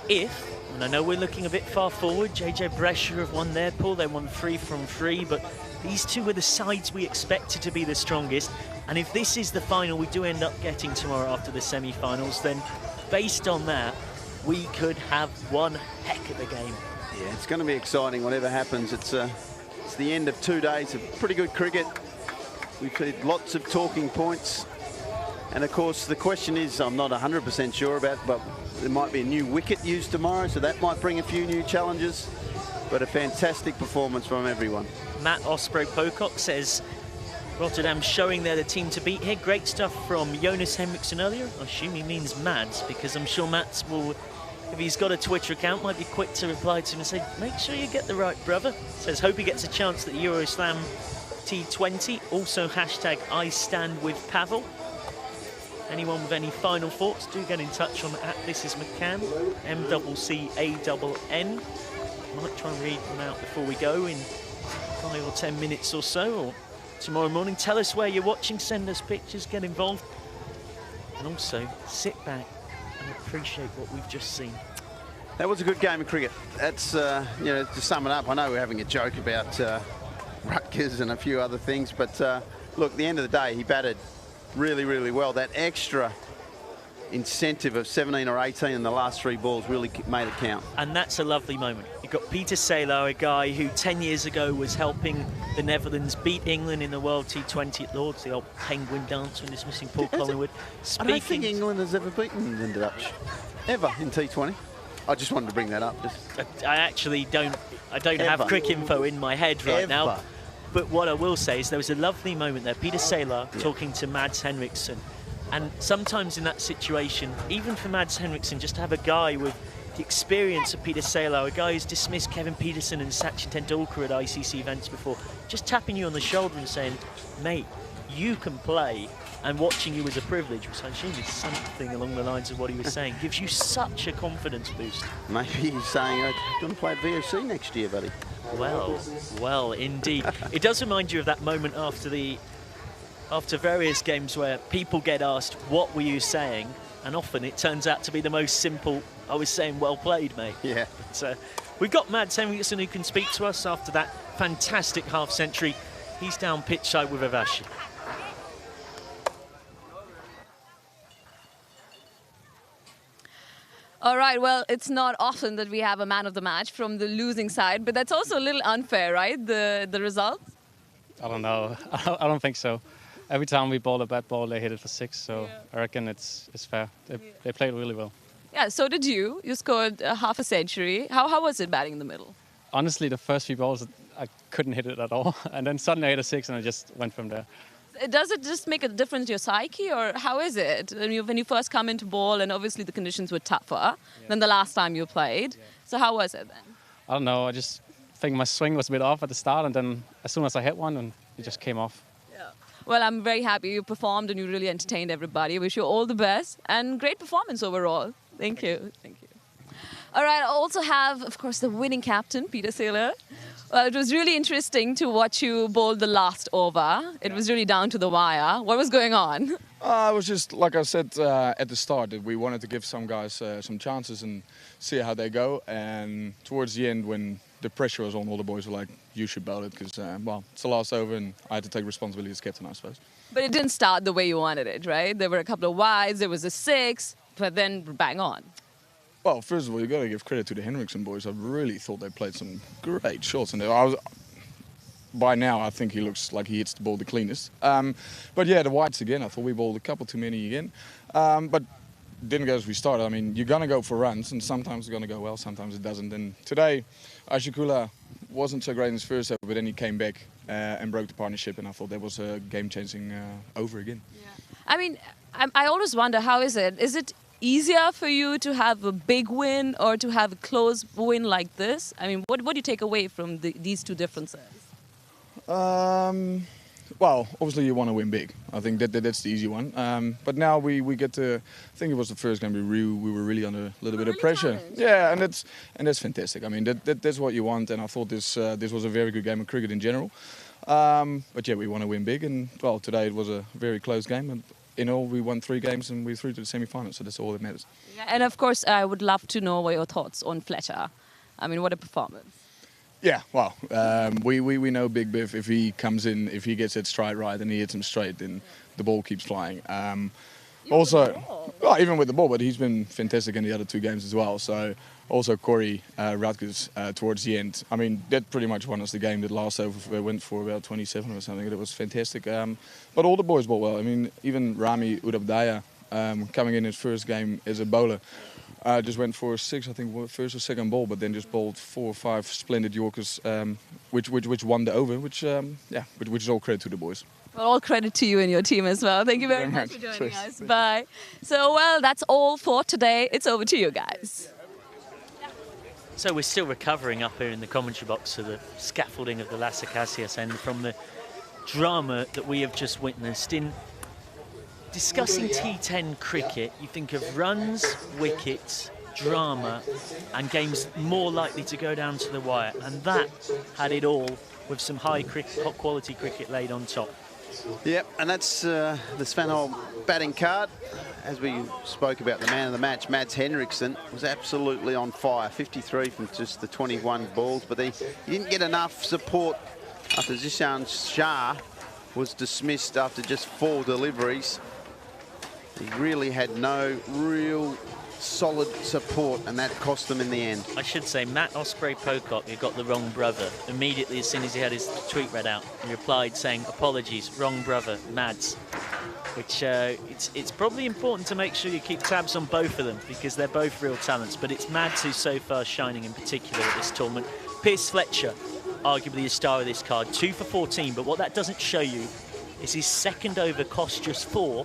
I know we're looking a bit far forward, JJ Brescia have won their pool. They won 3 from 3, but these two were the sides we expected to be the strongest. And if this is the final we do end up getting tomorrow after the semi-finals, then based on that, we could have one heck of a game. Yeah, it's going to be exciting whatever happens. It's the end of 2 days of pretty good cricket. We've had lots of talking points. And of course, the question is, I'm not 100% sure about, but there might be a new wicket used tomorrow, so that might bring a few new challenges. But a fantastic performance from everyone. Matt Osprey-Pocock says, Rotterdam showing they're the team to beat here. Great stuff from Jonas Henriksen earlier. I assume he means Mads, because I'm sure Mads will, if he's got a Twitter account, might be quick to reply to him and say, make sure you get the right brother. Says, hope he gets a chance at the Euroslam T20. Also, hashtag I stand with Pavel. Anyone with any final thoughts, do get in touch on @ThisIsMcCann, MCCANN. Might try and read them out before we go in 5 or 10 minutes or so, or tomorrow morning. Tell us where you're watching, send us pictures, get involved, and also sit back and appreciate what we've just seen. That was a good game of cricket. That's, you know, to sum it up, I know we're having a joke about Rutgers and a few other things, but look, at the end of the day, he batted really, really well. That extra incentive of 17 or 18 in the last 3 balls really made it count. And that's a lovely moment. You've got Peter Saylor, a guy who 10 years ago was helping the Netherlands beat England in the World T20 at Lords, the old penguin dance when dismissing Paul Collingwood. I don't think England has ever beaten the Dutch, ever, in T20. I just wanted to bring that up. I actually don't have cricket info in my head right now. But what I will say is there was a lovely moment there. Peter Saylor talking to Mads Henriksen. And sometimes in that situation, even for Mads Henriksen, just to have a guy with the experience of Peter Saylor, a guy who's dismissed Kevin Peterson and Sachin Tendulkar at ICC events before, just tapping you on the shoulder and saying, mate, you can play, and watching you was a privilege, which I assume is something along the lines of what he was saying, gives you such a confidence boost. Maybe he's saying, you're going to play at V.O.C next year, buddy. Well, indeed. It does remind you of that moment after various games where people get asked, what were you saying? And often it turns out to be the most simple, I was saying, well played, mate. Yeah. But, we've got Mads Henriksen who can speak to us after that fantastic half-century. He's down pitch side with V.O.C. All right, well, it's not often that we have a man of the match from the losing side, but that's also a little unfair, right, the results? I don't know. I don't think so. Every time we ball a bad ball, they hit it for 6, so I reckon it's fair. They played really well. Yeah, so did you. You scored half a century. How was it batting in the middle? Honestly, the first few balls, I couldn't hit it at all. And then suddenly I hit a 6 and I just went from there. Does it just make a difference to your psyche, or how is it? When you first come into ball, and obviously the conditions were tougher than the last time you played. So how was it then? I don't know. I just think my swing was a bit off at the start, and then as soon as I hit one, and it just came off. Yeah. Well, I'm very happy you performed and you really entertained everybody. I wish you all the best and great performance overall. Thank you. Thank you. All right, I also have, of course, the winning captain, Peter Saylor. Well, it was really interesting to watch you bowl the last over. It was really down to the wire. What was going on? It was just, like I said at the start, that we wanted to give some guys some chances and see how they go. And towards the end, when the pressure was on, all the boys were like, you should bowl it, because, well, it's the last over and I had to take responsibility as captain, I suppose. But it didn't start the way you wanted it, right? There were a couple of wides, there was a 6, but then bang on. Well, first of all, you got to give credit to the Henriksen boys. I really thought they played some great shots. And by now, I think he looks like he hits the ball the cleanest. But yeah, the wides again, I thought we bowled a couple too many again. But didn't go as we started. I mean, you're going to go for runs, and sometimes it's going to go well, sometimes it doesn't. And today, Ashikula wasn't so great in his first over, but then he came back and broke the partnership, and I thought that was a game-changing over again. Yeah. I mean, I always wonder, how is it? Is it easier for you to have a big win or to have a close win like this? I mean, what do you take away from these two differences? Well, obviously you want to win big. I think that's the easy one. But now we get to. I think it was the first game we were really under a little bit of pressure. Challenged. Yeah, and that's fantastic. I mean, that's what you want. And I thought this was a very good game of cricket in general. But yeah, we want to win big. And well, today it was a very close game. And in all, we won 3 games and we through to the semi-finals. So that's all that matters. Yeah, and of course, I would love to know what your thoughts on Fletcher. I mean, what a performance. Yeah, well, we know Big Biff, if he comes in, if he gets that stride right and he hits him straight, then the ball keeps flying. Also, well, even with the ball, but he's been fantastic in the other 2 games as well. So also Corey Rutgers towards the end. I mean, that pretty much won us the game. That last over went for about 27 or something. It was fantastic. But all the boys bowled well. I mean, even Rami Udabdaya coming in his first game as a bowler. Just went for 6, I think, first or second ball, but then just bowled 4 or 5 splendid Yorkers, which won the over, which is all credit to the boys. Well, all credit to you and your team as well. Thank you very much for joining us. Bye. So, well, that's all for today. It's over to you guys. So we're still recovering up here in the commentary box of the scaffolding of the Las Acacias and from the drama that we have just witnessed. In discussing T10 cricket, you think of runs, wickets, drama, and games more likely to go down to the wire. And that had it all with some high quality cricket laid on top. Yep, and that's the Svanholm batting card. As we spoke about, the man of the match, Mads Henriksen, was absolutely on fire. 53 from just the 21 balls, but he didn't get enough support after Zishan Shah was dismissed after just 4 deliveries. He really had no real solid support, and that cost them in the end. I should say, Matt Osprey-Pocock, who got the wrong brother, immediately as soon as he had his tweet read out, he replied saying, "Apologies, wrong brother, Mads." Which it's probably important to make sure you keep tabs on both of them, because they're both real talents, but it's Mads who's so far shining in particular at this tournament. Piers Fletcher, arguably the star of this card, 2 for 14, but what that doesn't show you is his second over cost just 4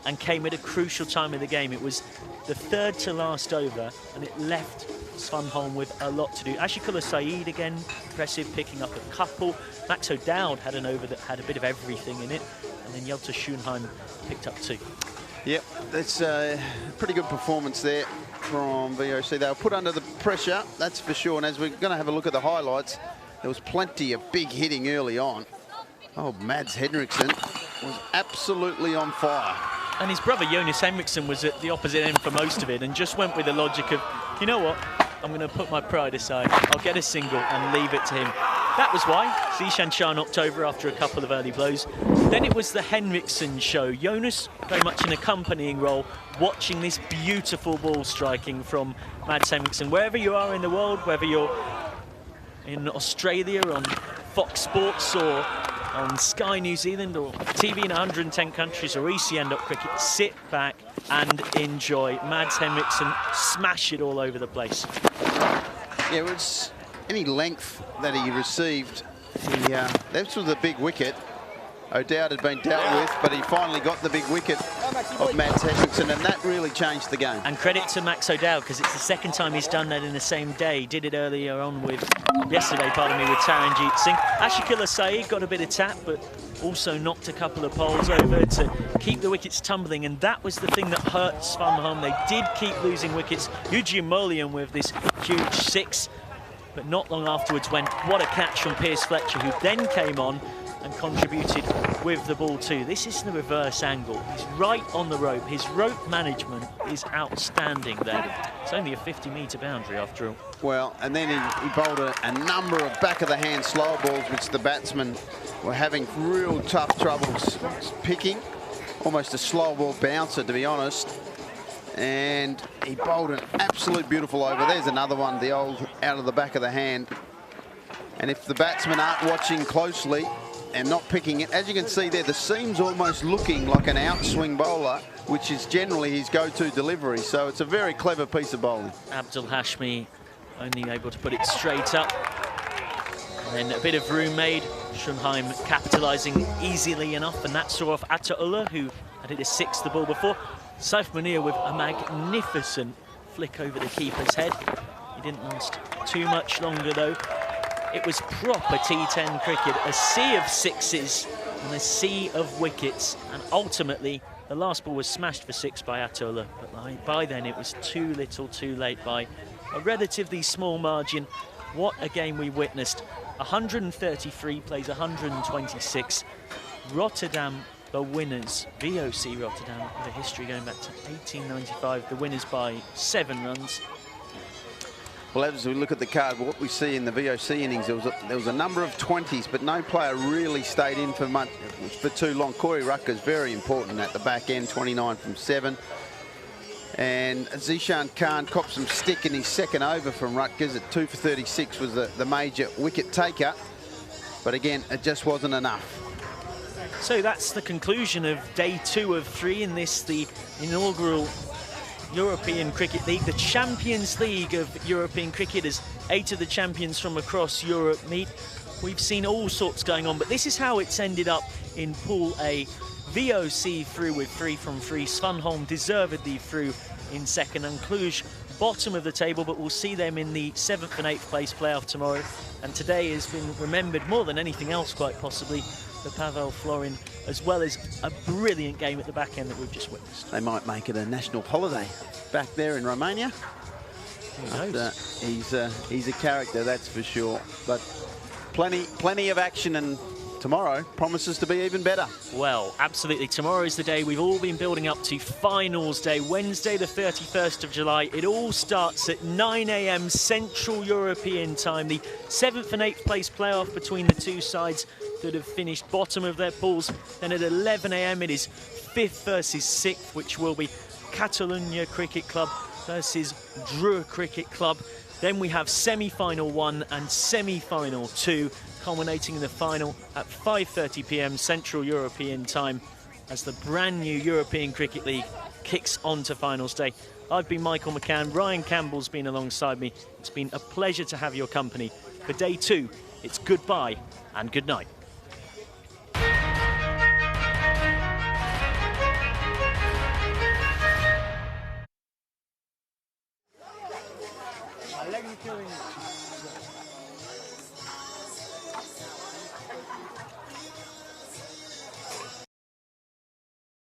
and came at a crucial time of the game. It was the 3rd to last over, and it left Svanholm with a lot to do. Ashikullah Saeed again, impressive, picking up a couple. Max O'Dowd had an over that had a bit of everything in it, and then Yelta Schoenheim picked up 2. Yep, that's a pretty good performance there from V.O.C. They were put under the pressure, that's for sure, and as we're going to have a look at the highlights, there was plenty of big hitting early on. Oh, Mads Henriksen was absolutely on fire. And his brother Jonas Henriksen was at the opposite end for most of it, and just went with the logic of, you know what, I'm going to put my pride aside, I'll get a single and leave it to him. That was why Zishan Shah knocked over after a couple of early blows. Then it was the Henriksen show. Jonas very much an accompanying role, watching this beautiful ball striking from Mads Henriksen. Wherever you are in the world, whether you're in Australia on Fox Sports or on Sky New Zealand or TV in 110 countries or ECN.cricket, sit back and enjoy. Mads Henriksen smash it all over the place. Yeah, it was any length that he received. This was a big wicket. O'Dowd had been dealt with, but he finally got the big wicket of Mads Henriksen, and that really changed the game. And credit to Max O'Dowd, because it's the second time he's done that in the same day. He did it earlier on with, yesterday, pardon me, with Taranjeet Singh. Ashikullah Saeed got a bit of tap, but also knocked a couple of poles over to keep the wickets tumbling, and that was the thing that hurt Svanholm. They did keep losing wickets. Eugene Mullion with this huge 6, but not long afterwards went, what a catch from Piers Fletcher, who then came on and contributed with the ball too. This is the reverse angle. He's right on the rope. His rope management is outstanding there. It's only a 50-metre boundary after all. Well, and then he bowled a number of back-of-the-hand slow balls, which the batsmen were having real tough troubles picking. Almost a slow ball bouncer, to be honest. And he bowled an absolute beautiful over. There's another one, the old out of the back of the hand. And if the batsmen aren't watching closely and not picking it, as you can see there, the seam's almost looking like an outswing bowler, which is generally his go-to delivery. So it's a very clever piece of bowling. Abdul Hashmi only able to put it straight up. And then a bit of room made. Schoenheim capitalising easily enough, and that saw off Attaullah, who had hit a 6 the ball before. Saif Munir with a magnificent flick over the keeper's head. He didn't last too much longer though. It was proper T10 cricket, a sea of 6s and a sea of wickets, and ultimately the last ball was smashed for 6 by Attaullah, but by then it was too little too late by a relatively small margin. What a game we witnessed. 133 plays 126. Rotterdam the winners. V.O.C. Rotterdam with a history going back to 1895. The winners by 7 runs. Well, as we look at the card, what we see in the V.O.C. innings, there was a number of 20s, but no player really stayed in for too long. Corey Rutgers, very important at the back end, 29 from 7. And Zishan Khan copped some stick in his second over from Rutgers at 2 for 36 was the major wicket taker. But again, it just wasn't enough. So that's the conclusion of day 2 of 3 in this, the inaugural European Cricket League, the Champions League of European cricket, as 8 of the champions from across Europe meet. We've seen all sorts going on, but this is how it's ended up in Pool A. V.O.C. through with 3 from 3. Svanholm deservedly through in second, and Cluj bottom of the table, but we'll see them in the 7th and 8th place playoff tomorrow. And today has been remembered more than anything else, quite possibly, the Pavel Florin, as well as a brilliant game at the back end that we've just witnessed. They might make it a national holiday back there in Romania. Who knows? He's a character, that's for sure. But Plenty of action, and tomorrow promises to be even better. Well, absolutely. Tomorrow is the day we've all been building up to, Finals Day, Wednesday the 31st of July. It all starts at 9 a.m. Central European time. The 7th and 8th place playoff between the two sides that have finished bottom of their pools. Then at 11 a.m. it is 5th versus 6th, which will be Catalunya Cricket Club versus Dreux Cricket Club. Then we have semi-final 1 and semi-final 2, culminating in the final at 5:30 p.m. Central European time as the brand new European Cricket League kicks on to Finals Day. I've been Michael McCann, Ryan Campbell's been alongside me. It's been a pleasure to have your company. For day 2, it's goodbye and good night. My leg is killing me.